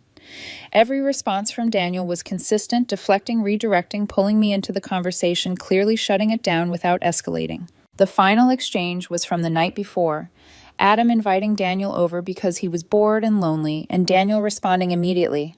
Every response from Daniel was consistent, deflecting, redirecting, pulling me into the conversation, clearly shutting it down without escalating. The final exchange was from the night before, Adam inviting Daniel over because he was bored and lonely, and Daniel responding immediately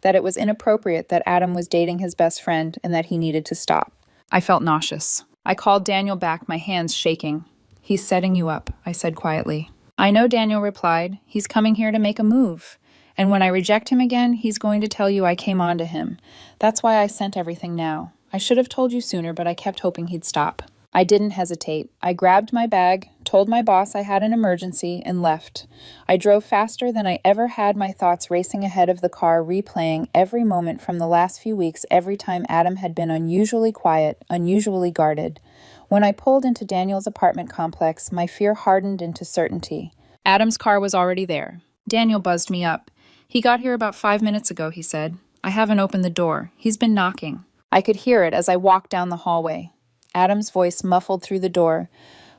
that it was inappropriate that Adam was dating his best friend and that he needed to stop. I felt nauseous. I called Daniel back, my hands shaking. He's setting you up, I said quietly. I know, Daniel replied. He's coming here to make a move. And when I reject him again, he's going to tell you I came on to him. That's why I sent everything now. I should have told you sooner, but I kept hoping he'd stop. I didn't hesitate. I grabbed my bag, told my boss I had an emergency, and left. I drove faster than I ever had, my thoughts racing ahead of the car, replaying every moment from the last few weeks, every time Adam had been unusually quiet, unusually guarded. When I pulled into Daniel's apartment complex, my fear hardened into certainty. Adam's car was already there. Daniel buzzed me up. He got here about 5 minutes ago, he said. I haven't opened the door. He's been knocking. I could hear it as I walked down the hallway. Adam's voice muffled through the door,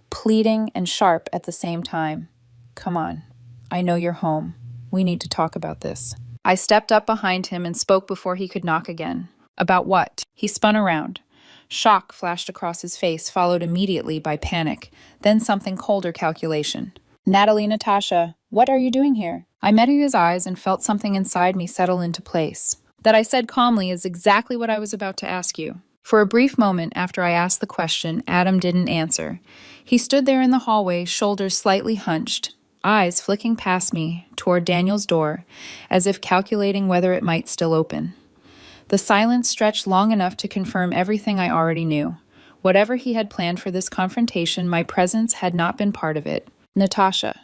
pleading and sharp at the same time. Come on. I know you're home. We need to talk about this. I stepped up behind him and spoke before he could knock again. About what? He spun around. Shock flashed across his face, followed immediately by panic, then something colder calculation. Natalie, Natasha, what are you doing here? I met his eyes and felt something inside me settle into place. That I said calmly is exactly what I was about to ask you. For a brief moment after I asked the question, Adam didn't answer. He stood there in the hallway, shoulders slightly hunched, eyes flicking past me toward Daniel's door, as if calculating whether it might still open. The silence stretched long enough to confirm everything I already knew. Whatever he had planned for this confrontation, my presence had not been part of it. Natasha.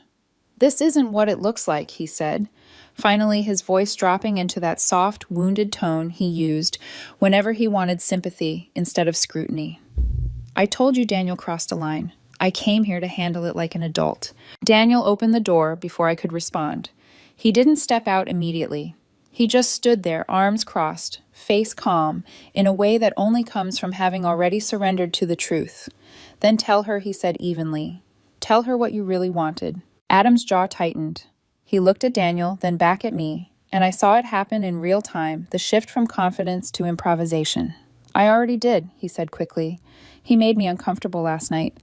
This isn't what it looks like, he said, finally his voice dropping into that soft, wounded tone he used whenever he wanted sympathy instead of scrutiny. I told you Daniel crossed a line. I came here to handle it like an adult. Daniel opened the door before I could respond. He didn't step out immediately. He just stood there, arms crossed, face calm, in a way that only comes from having already surrendered to the truth. Then tell her, he said evenly. Tell her what you really wanted. Adam's jaw tightened. He looked at Daniel, then back at me, and I saw it happen in real time, the shift from confidence to improvisation. I already did, he said quickly. He made me uncomfortable last night,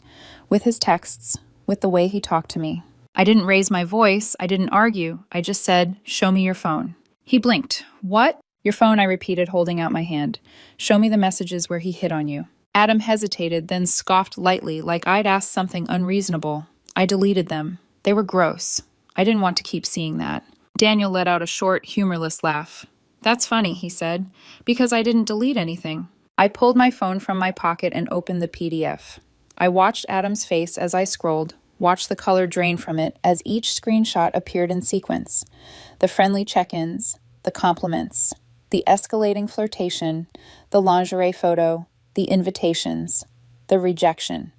with his texts, with the way he talked to me. I didn't raise my voice, I didn't argue, I just said, show me your phone. He blinked. What? Your phone, I repeated, holding out my hand. Show me the messages where he hit on you. Adam hesitated, then scoffed lightly, like I'd asked something unreasonable. I deleted them. They were gross. I didn't want to keep seeing that. Daniel let out a short, humorless laugh. That's funny, he said, because I didn't delete anything. I pulled my phone from my pocket and opened the PDF. I watched Adam's face as I scrolled, watched the color drain from it as each screenshot appeared in sequence. The friendly check-ins, the compliments, the escalating flirtation, the lingerie photo, the invitations, the rejection.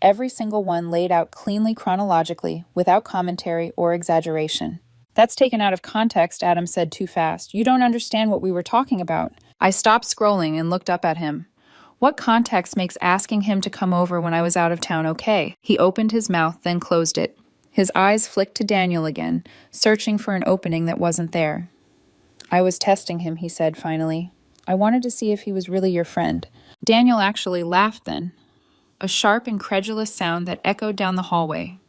Every single one laid out cleanly chronologically, without commentary or exaggeration. That's taken out of context, Adam said too fast. You don't understand what we were talking about. I stopped scrolling and looked up at him. What context makes asking him to come over when I was out of town okay? He opened his mouth, then closed it. His eyes flicked to Daniel again, searching for an opening that wasn't there. I was testing him, he said finally. I wanted to see if he was really your friend. Daniel actually laughed then. A sharp, incredulous sound that echoed down the hallway.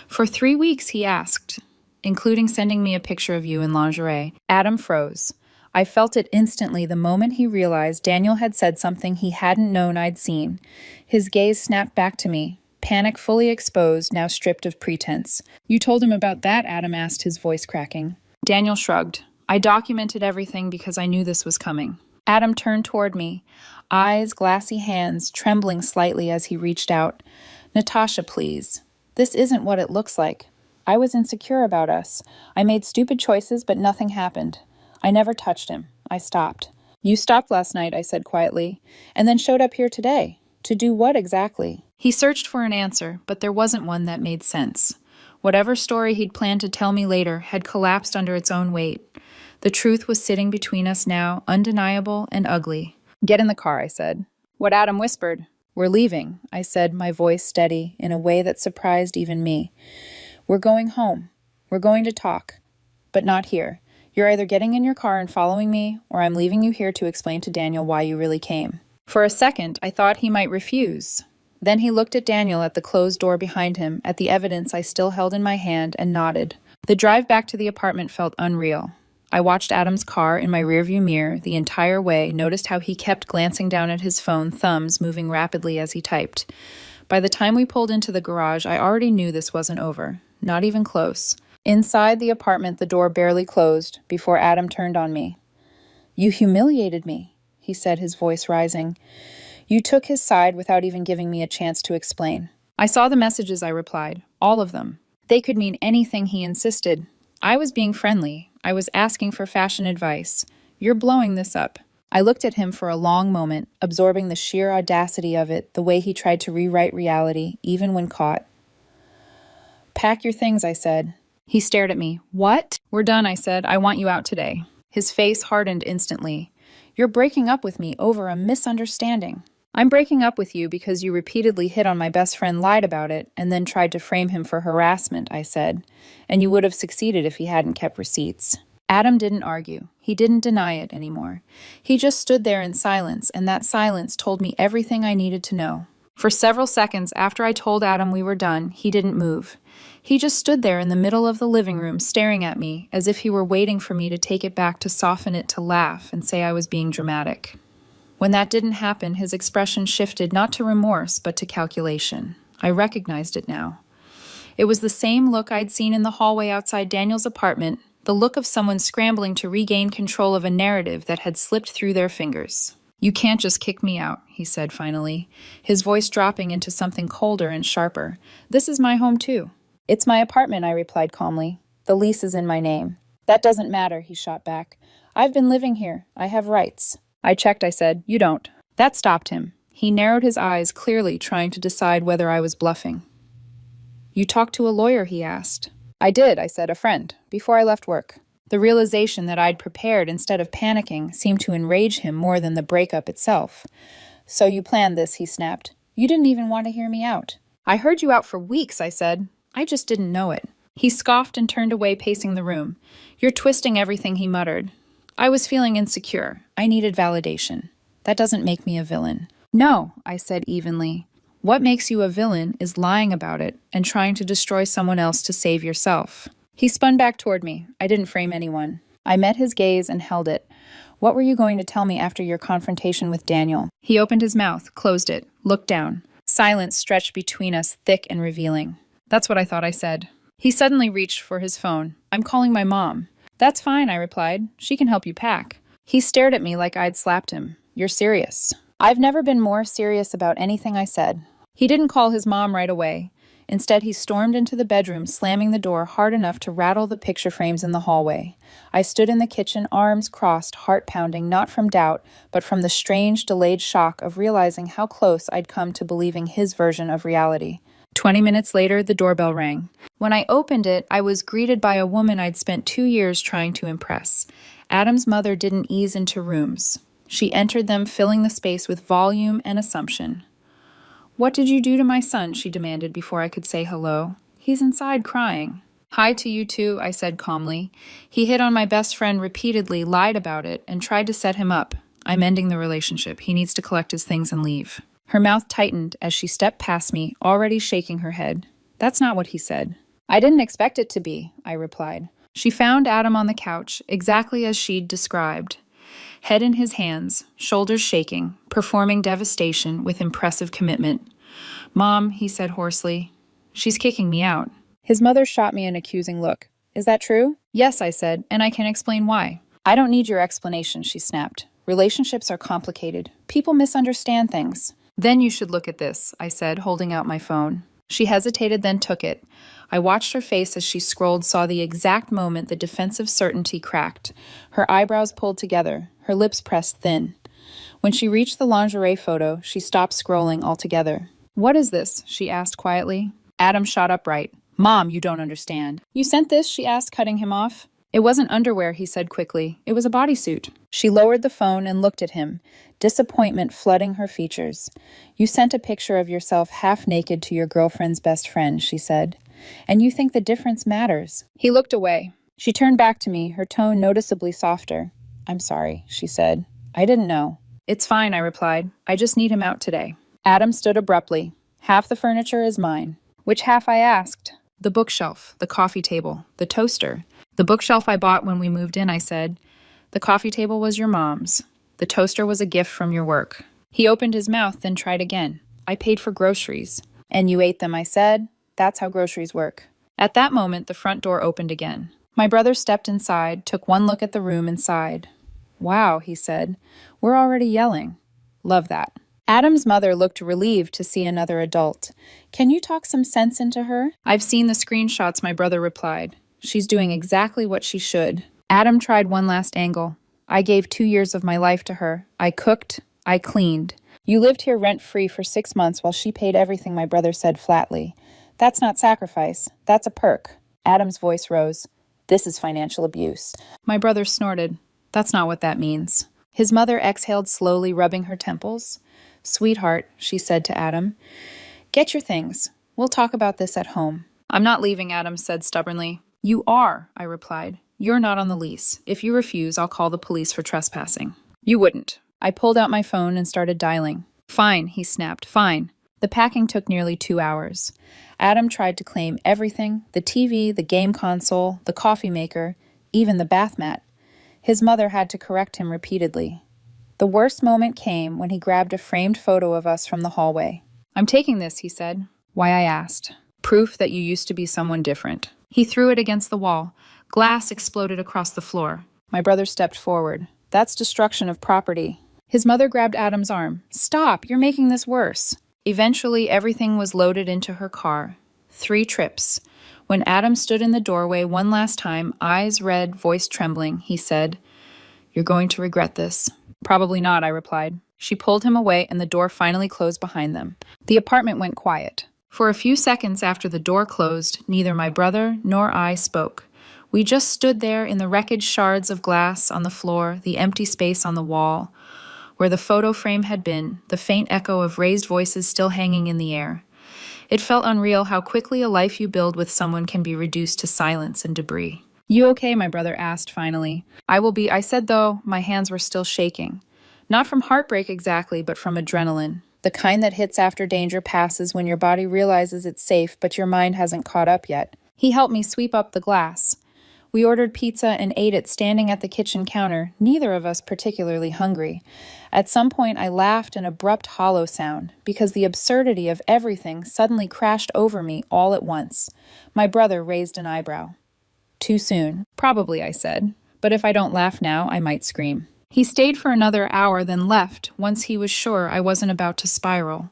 For 3 weeks, he asked, including sending me a picture of you in lingerie. Adam froze. I felt it instantly the moment he realized Daniel had said something he hadn't known I'd seen. His gaze snapped back to me, panic fully exposed, now stripped of pretense. You told him about that, Adam asked, his voice cracking. Daniel shrugged. I documented everything because I knew this was coming. Adam turned toward me, eyes, glassy hands, trembling slightly as he reached out. Natasha, please. This isn't what it looks like. I was insecure about us. I made stupid choices, but nothing happened. I never touched him. I stopped. You stopped last night, I said quietly, and then showed up here today. To do what exactly? He searched for an answer, but there wasn't one that made sense. Whatever story he'd planned to tell me later had collapsed under its own weight. The truth was sitting between us now, undeniable and ugly. Get in the car, I said. What Adam whispered. We're leaving, I said, my voice steady in a way that surprised even me. We're going home. We're going to talk. But not here. You're either getting in your car and following me, or I'm leaving you here to explain to Daniel why you really came. For a second, I thought he might refuse. Then he looked at Daniel at the closed door behind him, at the evidence I still held in my hand, and nodded. The drive back to the apartment felt unreal. I watched Adam's car in my rearview mirror the entire way, noticed how he kept glancing down at his phone, thumbs moving rapidly as he typed. By the time we pulled into the garage, I already knew this wasn't over. Not even close. Inside the apartment, the door barely closed before Adam turned on me. "You humiliated me," he said, his voice rising. "You took his side without even giving me a chance to explain." I saw the messages, I replied. All of them. They could mean anything he insisted. I was being friendly. I was asking for fashion advice. "You're blowing this up." I looked at him for a long moment, absorbing the sheer audacity of it, the way he tried to rewrite reality, even when caught. "Pack your things," I said. He stared at me. "What?" "We're done," I said. "I want you out today." His face hardened instantly. "You're breaking up with me over a misunderstanding." "I'm breaking up with you because you repeatedly hit on my best friend, lied about it, and then tried to frame him for harassment," I said. "And you would have succeeded if he hadn't kept receipts." Adam didn't argue. He didn't deny it anymore. He just stood there in silence, and that silence told me everything I needed to know. For several seconds after I told Adam we were done, he didn't move. He just stood there in the middle of the living room, staring at me, as if he were waiting for me to take it back, to soften it, to laugh, and say I was being dramatic. When that didn't happen, his expression shifted not to remorse, but to calculation. I recognized it now. It was the same look I'd seen in the hallway outside Daniel's apartment, the look of someone scrambling to regain control of a narrative that had slipped through their fingers. "You can't just kick me out," he said finally, his voice dropping into something colder and sharper. "This is my home too." "It's my apartment," I replied calmly. "The lease is in my name." "That doesn't matter," he shot back. "I've been living here. I have rights." "I checked," I said. "You don't." That stopped him. He narrowed his eyes, clearly trying to decide whether I was bluffing. "You talked to a lawyer?" he asked. "I did," I said, "a friend, before I left work." The realization that I'd prepared instead of panicking seemed to enrage him more than the breakup itself. "So you planned this," he snapped. "You didn't even want to hear me out." "I heard you out for weeks," I said. "I just didn't know it." He scoffed and turned away, pacing the room. "You're twisting everything," he muttered. I was feeling insecure. I needed validation. That doesn't make me a villain. "No," I said evenly. "What makes you a villain is lying about it and trying to destroy someone else to save yourself." He spun back toward me. I didn't frame anyone. I met his gaze and held it. "What were you going to tell me after your confrontation with Daniel?" He opened his mouth, closed it, looked down. Silence stretched between us, thick and revealing. "That's what I thought," I said. He suddenly reached for his phone. "I'm calling my mom." "That's fine," I replied. "She can help you pack." He stared at me like I'd slapped him. "You're serious?" I've never been more serious about anything I said. He didn't call his mom right away. Instead, he stormed into the bedroom, slamming the door hard enough to rattle the picture frames in the hallway. I stood in the kitchen, arms crossed, heart pounding, not from doubt, but from the strange, delayed shock of realizing how close I'd come to believing his version of reality. 20 minutes later, the doorbell rang. When I opened it, I was greeted by a woman I'd spent 2 years trying to impress. Adam's mother didn't ease into rooms. She entered them, filling the space with volume and assumption. "What did you do to my son?" she demanded before I could say hello. "He's inside crying." "Hi to you too," I said calmly. "He hit on my best friend repeatedly, lied about it, and tried to set him up. I'm ending the relationship. He needs to collect his things and leave." Her mouth tightened as she stepped past me, already shaking her head. "That's not what he said." "I didn't expect it to be," I replied. She found Adam on the couch, exactly as she'd described. Head in his hands, shoulders shaking, performing devastation with impressive commitment. "Mom," he said hoarsely, "she's kicking me out." His mother shot me an accusing look. "Is that true?" "Yes," I said, "and I can explain why." "I don't need your explanation," she snapped. "Relationships are complicated. People misunderstand things." "Then you should look at this," I said, holding out my phone. She hesitated, then took it. I watched her face as she scrolled, saw the exact moment the defensive certainty cracked. Her eyebrows pulled together, her lips pressed thin. When she reached the lingerie photo, she stopped scrolling altogether. "What is this?" she asked quietly. Adam shot upright. "Mom, you don't understand." "You sent this?" she asked, cutting him off. "It wasn't underwear," he said quickly. "It was a bodysuit." She lowered the phone and looked at him, disappointment flooding her features. "You sent a picture of yourself half naked to your girlfriend's best friend," she said. "And you think the difference matters." He looked away. She turned back to me, her tone noticeably softer. "I'm sorry," she said. "I didn't know." "It's fine," I replied. "I just need him out today." Adam stood abruptly. "Half the furniture is mine." "Which half?" I asked. "The bookshelf, the coffee table, the toaster." "The bookshelf I bought when we moved in," I said. "The coffee table was your mom's. The toaster was a gift from your work." He opened his mouth, then tried again. "I paid for groceries." And you ate them, I said. That's how groceries work. At that moment, the front door opened again. My brother stepped inside, took one look at the room, and sighed. Wow, he said. We're already yelling. Love that. Adam's mother looked relieved to see another adult. Can you talk some sense into her? I've seen the screenshots, my brother replied. She's doing exactly what she should. Adam tried one last angle. I gave 2 years of my life to her. I cooked. I cleaned. You lived here rent-free for 6 months while she paid everything, my brother said flatly. That's not sacrifice. That's a perk. Adam's voice rose. This is financial abuse. My brother snorted. That's not what that means. His mother exhaled slowly, rubbing her temples. Sweetheart, she said to Adam, get your things. We'll talk about this at home. I'm not leaving, Adam said stubbornly. You are, I replied. You're not on the lease. If you refuse, I'll call the police for trespassing. You wouldn't. I pulled out my phone and started dialing. Fine, he snapped. Fine. The packing took nearly 2 hours. Adam tried to claim everything, the TV, the game console, the coffee maker, even the bath mat. His mother had to correct him repeatedly. The worst moment came when he grabbed a framed photo of us from the hallway. I'm taking this, he said. Why, I asked. Proof that you used to be someone different. He threw it against the wall. Glass exploded across the floor. My brother stepped forward. That's destruction of property. His mother grabbed Adam's arm. Stop, you're making this worse. Eventually, everything was loaded into her car. 3 trips. When Adam stood in the doorway one last time, eyes red, voice trembling, he said, You're going to regret this. Probably not, I replied. She pulled him away and the door finally closed behind them. The apartment went quiet. For a few seconds after the door closed, neither my brother nor I spoke. We just stood there in the wreckage, shards of glass on the floor, the empty space on the wall, where the photo frame had been, the faint echo of raised voices still hanging in the air. It felt unreal how quickly a life you build with someone can be reduced to silence and debris. You okay, my brother asked finally. I will be, I said, though my hands were still shaking. Not from heartbreak exactly, but from adrenaline. The kind that hits after danger passes when your body realizes it's safe, but your mind hasn't caught up yet. He helped me sweep up the glass. We ordered pizza and ate it standing at the kitchen counter, neither of us particularly hungry. At some point, I laughed an abrupt hollow sound, because the absurdity of everything suddenly crashed over me all at once. My brother raised an eyebrow. Too soon. Probably, I said. But if I don't laugh now, I might scream. He stayed for another hour, then left, once he was sure I wasn't about to spiral.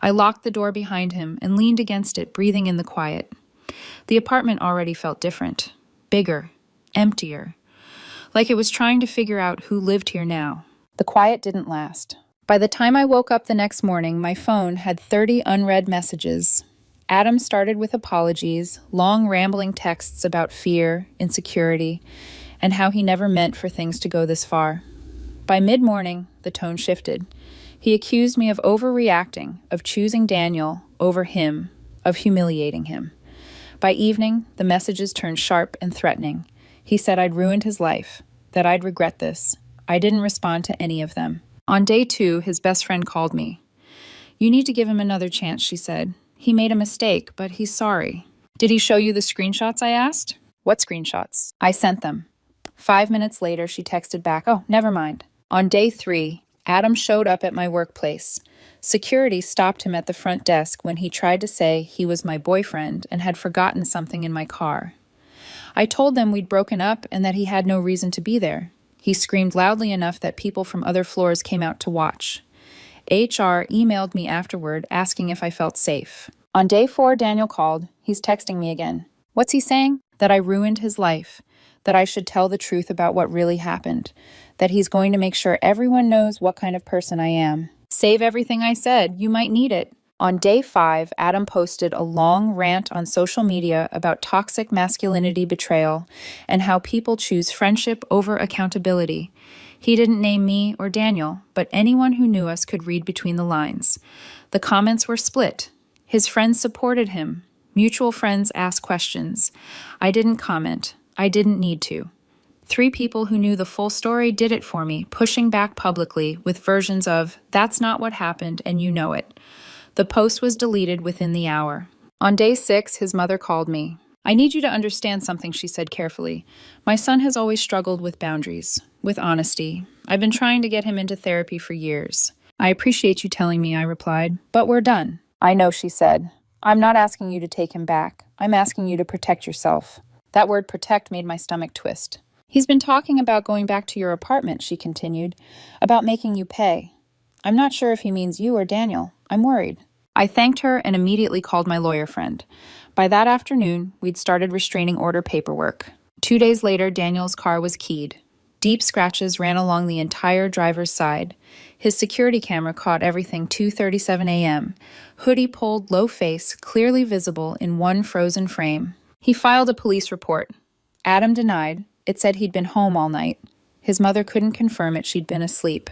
I locked the door behind him and leaned against it, breathing in the quiet. The apartment already felt different. Bigger. Emptier. Like it was trying to figure out who lived here now. The quiet didn't last. By the time I woke up the next morning, my phone had 30 unread messages. Adam started with apologies, long rambling texts about fear, insecurity, and how he never meant for things to go this far. By mid-morning, the tone shifted. He accused me of overreacting, of choosing Daniel over him, of humiliating him. By evening, the messages turned sharp and threatening. He said I'd ruined his life, that I'd regret this. I didn't respond to any of them. On day 2, his best friend called me. You need to give him another chance, she said. He made a mistake, but he's sorry. Did he show you the screenshots, I asked? What screenshots? I sent them. 5 minutes later, she texted back, oh, never mind. On day 3, Adam showed up at my workplace. Security stopped him at the front desk when he tried to say he was my boyfriend and had forgotten something in my car. I told them we'd broken up and that he had no reason to be there. He screamed loudly enough that people from other floors came out to watch. HR emailed me afterward asking if I felt safe. On day 4, Daniel called. He's texting me again. What's he saying? That I ruined his life. That I should tell the truth about what really happened. That he's going to make sure everyone knows what kind of person I am. Save everything I said. You might need it. On day 5, Adam posted a long rant on social media about toxic masculinity betrayal and how people choose friendship over accountability. He didn't name me or Daniel, but anyone who knew us could read between the lines. The comments were split. His friends supported him. Mutual friends asked questions. I didn't comment. I didn't need to. 3 people who knew the full story did it for me, pushing back publicly with versions of, that's not what happened and you know it. The post was deleted within the hour. On day 6, his mother called me. I need you to understand something, she said carefully. My son has always struggled with boundaries, with honesty. I've been trying to get him into therapy for years. I appreciate you telling me, I replied, but we're done. I know, she said. I'm not asking you to take him back. I'm asking you to protect yourself. That word protect made my stomach twist. He's been talking about going back to your apartment, she continued, about making you pay. I'm not sure if he means you or Daniel. I'm worried. I thanked her and immediately called my lawyer friend. By that afternoon, we'd started restraining order paperwork. 2 days later, Daniel's car was keyed. Deep scratches ran along the entire driver's side. His security camera caught everything 2:37 a.m. Hoodie pulled, low face, clearly visible in one frozen frame. He filed a police report. Adam denied. It said he'd been home all night. His mother couldn't confirm it, she'd been asleep.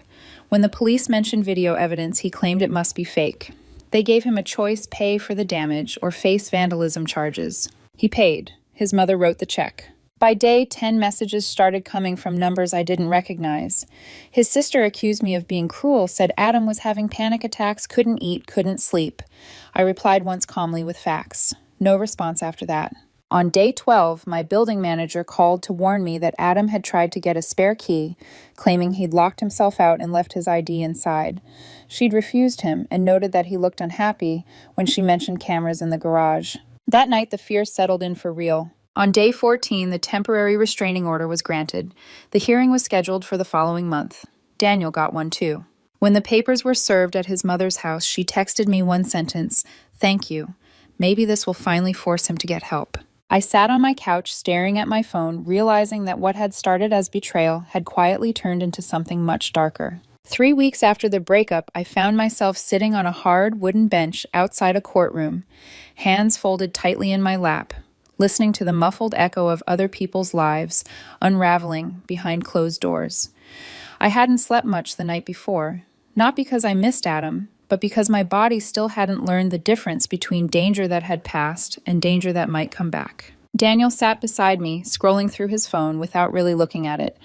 When the police mentioned video evidence, he claimed it must be fake. They gave him a choice: pay for the damage or face vandalism charges. He paid. His mother wrote the check. By day 10, messages started coming from numbers I didn't recognize. His sister accused me of being cruel, said Adam was having panic attacks, couldn't eat, couldn't sleep. I replied once calmly with facts. No response after that. On day 12, my building manager called to warn me that Adam had tried to get a spare key, claiming he'd locked himself out and left his ID inside. She'd refused him and noted that he looked unhappy when she mentioned cameras in the garage. That night, the fear settled in for real. On day 14, the temporary restraining order was granted. The hearing was scheduled for the following month. Daniel got one too. When the papers were served at his mother's house, she texted me one sentence: "Thank you. Maybe this will finally force him to get help." I sat on my couch staring at my phone, realizing that what had started as betrayal had quietly turned into something much darker. 3 weeks after the breakup, I found myself sitting on a hard wooden bench outside a courtroom, hands folded tightly in my lap, listening to the muffled echo of other people's lives unraveling behind closed doors. I hadn't slept much the night before, not because I missed Adam, but because my body still hadn't learned the difference between danger that had passed and danger that might come back. Daniel sat beside me, scrolling through his phone without really looking at it.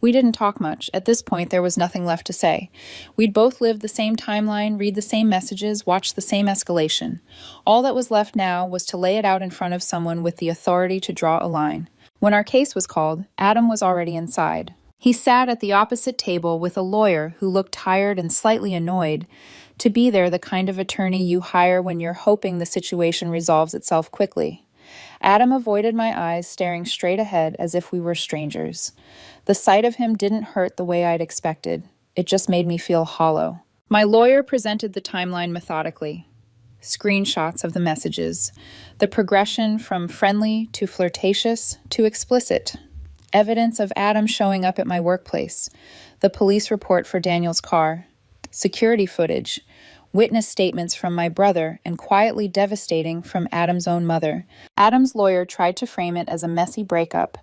We didn't talk much. At this point, there was nothing left to say. We'd both lived the same timeline, read the same messages, watch the same escalation. All that was left now was to lay it out in front of someone with the authority to draw a line. When our case was called, Adam was already inside. He sat at the opposite table with a lawyer who looked tired and slightly annoyed. To be there, the kind of attorney you hire when you're hoping the situation resolves itself quickly. Adam avoided my eyes, staring straight ahead as if we were strangers. The sight of him didn't hurt the way I'd expected. It just made me feel hollow. My lawyer presented the timeline methodically. Screenshots of the messages. The progression from friendly to flirtatious to explicit. Evidence of Adam showing up at my workplace. The police report for Daniel's car. Security footage. Witness statements from my brother, and quietly devastating from Adam's own mother. Adam's lawyer tried to frame it as a messy breakup.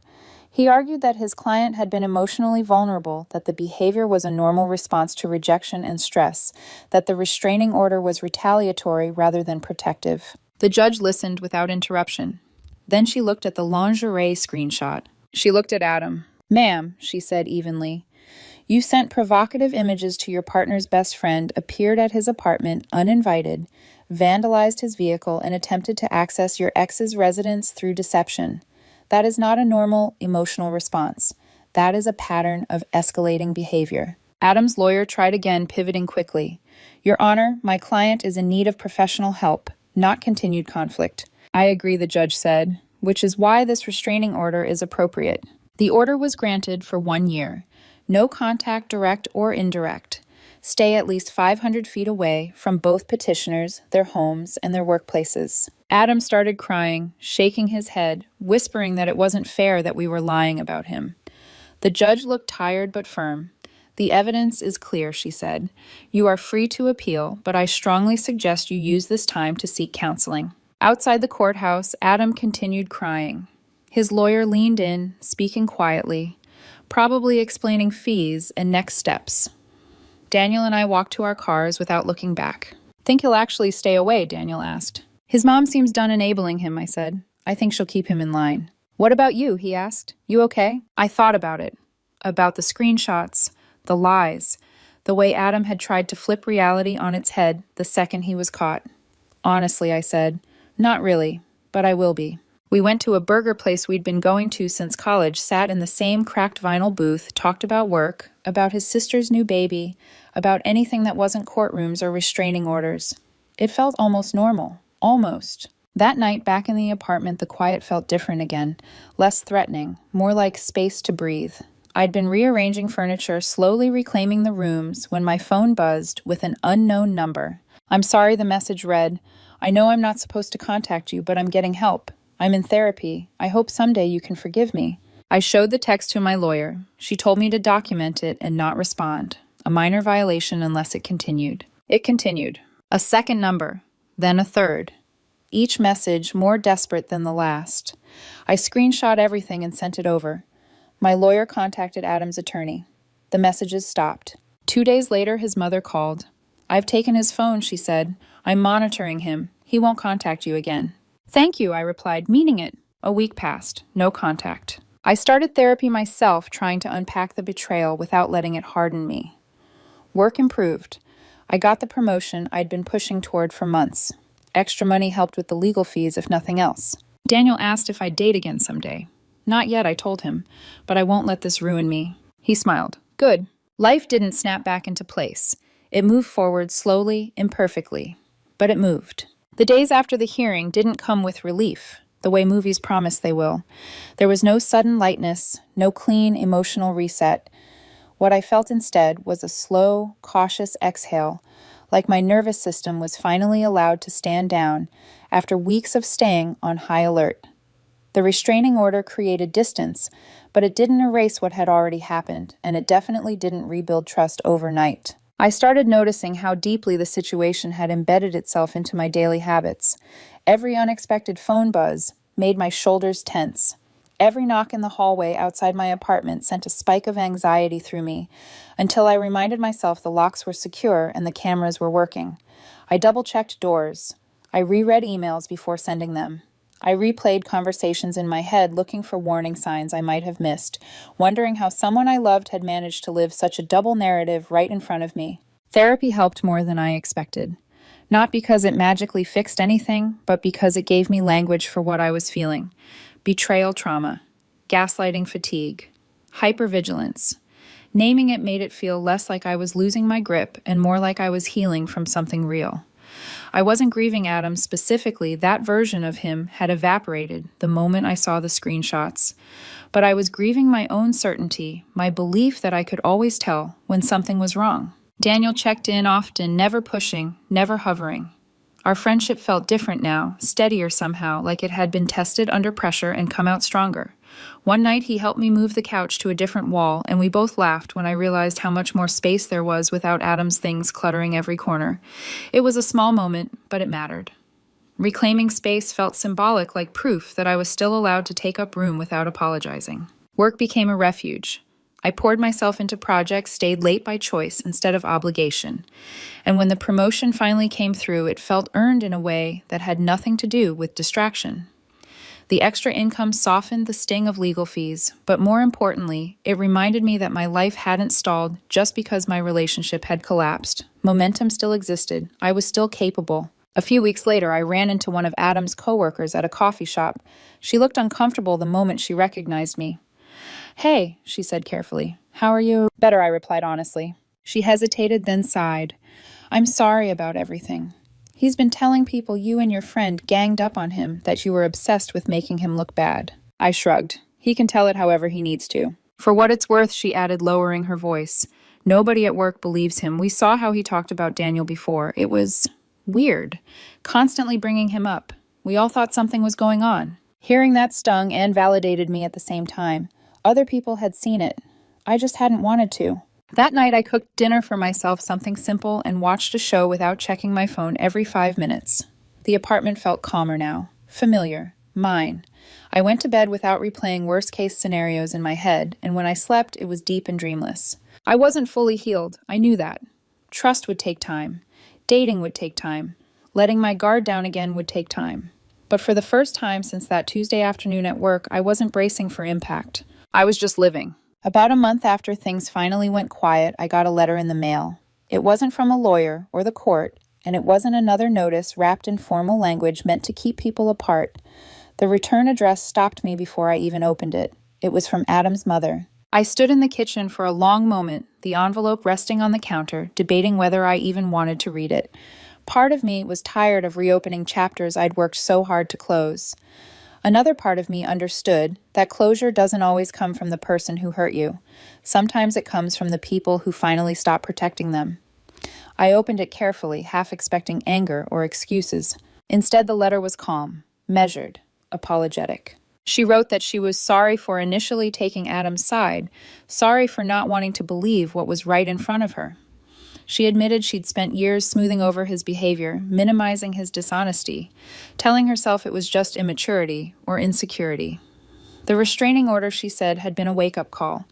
He argued that his client had been emotionally vulnerable, that the behavior was a normal response to rejection and stress, that the restraining order was retaliatory rather than protective. The judge listened without interruption. Then she looked at the lingerie screenshot. She looked at Adam. "Ma'am," she said evenly, "you sent provocative images to your partner's best friend, appeared at his apartment uninvited, vandalized his vehicle, and attempted to access your ex's residence through deception. That is not a normal emotional response. That is a pattern of escalating behavior." Adam's lawyer tried again, pivoting quickly. "Your Honor, my client is in need of professional help, not continued conflict." "I agree," the judge said, "which is why this restraining order is appropriate." The order was granted for 1 year. No contact, direct or indirect. Stay at least 500 feet away from both petitioners, their homes, and their workplaces. Adam started crying, shaking his head, whispering that it wasn't fair that we were lying about him. The judge looked tired but firm. "The evidence is clear," she said. "You are free to appeal, but I strongly suggest you use this time to seek counseling." Outside the courthouse, Adam continued crying. His lawyer leaned in, speaking quietly, probably explaining fees and next steps. Daniel and I walked to our cars without looking back. "Think he'll actually stay away?" Daniel asked. "His mom seems done enabling him," I said. "I think she'll keep him in line." "What about you?" he asked. "You okay?" I thought about it. About the screenshots, the lies, the way Adam had tried to flip reality on its head the second he was caught. "Honestly," I said, "not really, but I will be." We went to a burger place we'd been going to since college, sat in the same cracked vinyl booth, talked about work, about his sister's new baby, about anything that wasn't courtrooms or restraining orders. It felt almost normal. Almost. That night, back in the apartment, the quiet felt different again, less threatening, more like space to breathe. I'd been rearranging furniture, slowly reclaiming the rooms, when my phone buzzed with an unknown number. "I'm sorry," the message read. "I know I'm not supposed to contact you, but I'm getting help. I'm in therapy. I hope someday you can forgive me." I showed the text to my lawyer. She told me to document it and not respond. A minor violation unless it continued. It continued. A second number, then a third. Each message more desperate than the last. I screenshot everything and sent it over. My lawyer contacted Adam's attorney. The messages stopped. 2 days later, his mother called. "I've taken his phone," she said. "I'm monitoring him. He won't contact you again." "Thank you," I replied, meaning it. A week passed. No contact. I started therapy myself, trying to unpack the betrayal without letting it harden me. Work improved. I got the promotion I'd been pushing toward for months. Extra money helped with the legal fees, if nothing else. Daniel asked if I'd date again someday. "Not yet," I told him, "but I won't let this ruin me." He smiled. Good. Life didn't snap back into place. It moved forward slowly, imperfectly. But it moved. The days after the hearing didn't come with relief, the way movies promise they will. There was no sudden lightness, no clean emotional reset. What I felt instead was a slow, cautious exhale, like my nervous system was finally allowed to stand down after weeks of staying on high alert. The restraining order created distance, but it didn't erase what had already happened, and it definitely didn't rebuild trust overnight. I started noticing how deeply the situation had embedded itself into my daily habits. Every unexpected phone buzz made my shoulders tense. Every knock in the hallway outside my apartment sent a spike of anxiety through me, until I reminded myself the locks were secure and the cameras were working. I double-checked doors. I reread emails before sending them. I replayed conversations in my head, looking for warning signs I might have missed, wondering how someone I loved had managed to live such a double narrative right in front of me. Therapy helped more than I expected. Not because it magically fixed anything, but because it gave me language for what I was feeling. Betrayal trauma, gaslighting fatigue, hypervigilance. Naming it made it feel less like I was losing my grip and more like I was healing from something real. I wasn't grieving Adam specifically. That version of him had evaporated the moment I saw the screenshots. But I was grieving my own certainty, my belief that I could always tell when something was wrong. Daniel checked in often, never pushing, never hovering. Our friendship felt different now, steadier somehow, like it had been tested under pressure and come out stronger. One night he helped me move the couch to a different wall, and we both laughed when I realized how much more space there was without Adam's things cluttering every corner. It was a small moment, but it mattered. Reclaiming space felt symbolic, like proof that I was still allowed to take up room without apologizing. Work became a refuge. I poured myself into projects, stayed late by choice instead of obligation. And when the promotion finally came through, it felt earned in a way that had nothing to do with distraction. The extra income softened the sting of legal fees, but more importantly, it reminded me that my life hadn't stalled just because my relationship had collapsed. Momentum still existed. I was still capable. A few weeks later, I ran into one of Adam's coworkers at a coffee shop. She looked uncomfortable the moment she recognized me. "Hey," she said carefully. "How are you?" "Better," I replied honestly. She hesitated, then sighed. "I'm sorry about everything. He's been telling people you and your friend ganged up on him, that you were obsessed with making him look bad." I shrugged. "He can tell it however he needs to." "For what it's worth," she added, lowering her voice, "nobody at work believes him. We saw how he talked about Daniel before. It was weird, constantly bringing him up. We all thought something was going on." Hearing that stung and validated me at the same time. Other people had seen it. I just hadn't wanted to. That night I cooked dinner for myself, something simple, and watched a show without checking my phone every 5 minutes. The apartment felt calmer now. Familiar. Mine. I went to bed without replaying worst-case scenarios in my head, and when I slept, it was deep and dreamless. I wasn't fully healed. I knew that. Trust would take time. Dating would take time. Letting my guard down again would take time. But for the first time since that Tuesday afternoon at work, I wasn't bracing for impact. I was just living. About a month after things finally went quiet, I got a letter in the mail. It wasn't from a lawyer or the court, and it wasn't another notice wrapped in formal language meant to keep people apart. The return address stopped me before I even opened it. It was from Adam's mother. I stood in the kitchen for a long moment, the envelope resting on the counter, debating whether I even wanted to read it. Part of me was tired of reopening chapters I'd worked so hard to close. Another part of me understood that closure doesn't always come from the person who hurt you. Sometimes it comes from the people who finally stop protecting them. I opened it carefully, half expecting anger or excuses. Instead, the letter was calm, measured, apologetic. She wrote that she was sorry for initially taking Adam's side, sorry for not wanting to believe what was right in front of her. She admitted she'd spent years smoothing over his behavior, minimizing his dishonesty, telling herself it was just immaturity or insecurity. The restraining order, she said, had been a wake-up call.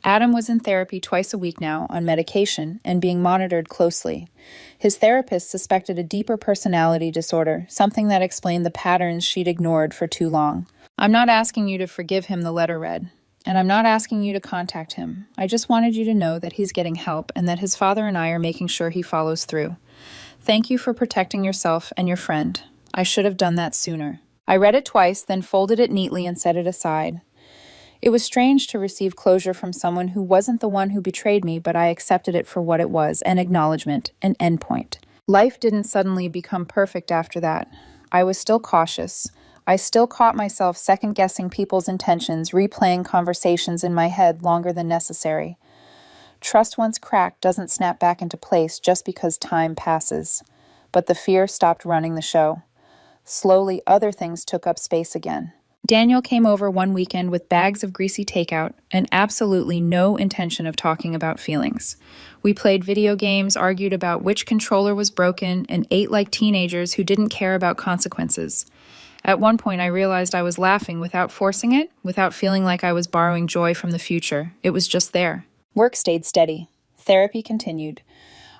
Adam was in therapy twice a week now, on medication, and being monitored closely. His therapist suspected a deeper personality disorder, something that explained the patterns she'd ignored for too long. "I'm not asking you to forgive him," the letter read. "And I'm not asking you to contact him. I just wanted you to know that he's getting help and that his father and I are making sure he follows through. Thank you for protecting yourself and your friend. I should have done that sooner." I read it twice, then folded it neatly and set it aside. It was strange to receive closure from someone who wasn't the one who betrayed me, but I accepted it for what it was, an acknowledgement, an endpoint. Life didn't suddenly become perfect after that. I was still cautious. I still caught myself second-guessing people's intentions, replaying conversations in my head longer than necessary. Trust once cracked doesn't snap back into place just because time passes. But the fear stopped running the show. Slowly, other things took up space again. Daniel came over one weekend with bags of greasy takeout and absolutely no intention of talking about feelings. We played video games, argued about which controller was broken, and ate like teenagers who didn't care about consequences. At one point, I realized I was laughing without forcing it, without feeling like I was borrowing joy from the future. It was just there. Work stayed steady. Therapy continued.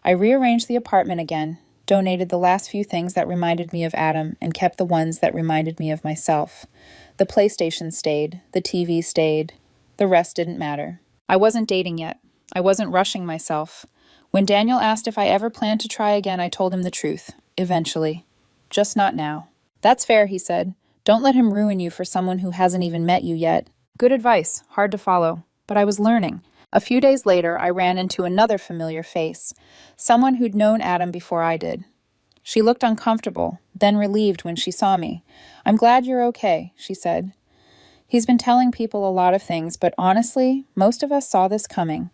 I rearranged the apartment again, donated the last few things that reminded me of Adam, and kept the ones that reminded me of myself. The PlayStation stayed. The TV stayed. The rest didn't matter. I wasn't dating yet. I wasn't rushing myself. When Daniel asked if I ever planned to try again, I told him the truth. Eventually. Just not now. "That's fair," he said. "Don't let him ruin you for someone who hasn't even met you yet." Good advice, hard to follow, but I was learning. A few days later, I ran into another familiar face, someone who'd known Adam before I did. She looked uncomfortable, then relieved when she saw me. "I'm glad you're okay," she said. "He's been telling people a lot of things, but honestly, most of us saw this coming.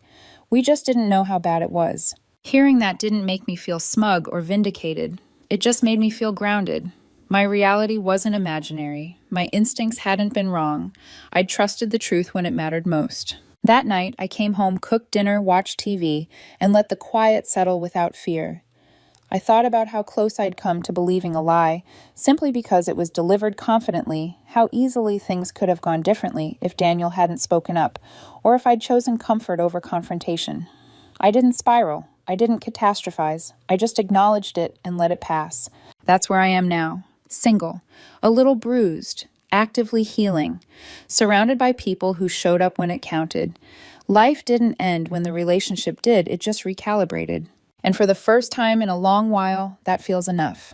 We just didn't know how bad it was." Hearing that didn't make me feel smug or vindicated. It just made me feel grounded. My reality wasn't imaginary. My instincts hadn't been wrong. I'd trusted the truth when it mattered most. That night, I came home, cooked dinner, watched TV, and let the quiet settle without fear. I thought about how close I'd come to believing a lie, simply because it was delivered confidently, how easily things could have gone differently if Daniel hadn't spoken up, or if I'd chosen comfort over confrontation. I didn't spiral. I didn't catastrophize. I just acknowledged it and let it pass. That's where I am now. Single, a little bruised, actively healing, surrounded by people who showed up when it counted. Life didn't end when the relationship did, it just recalibrated. And for the first time in a long while, that feels enough.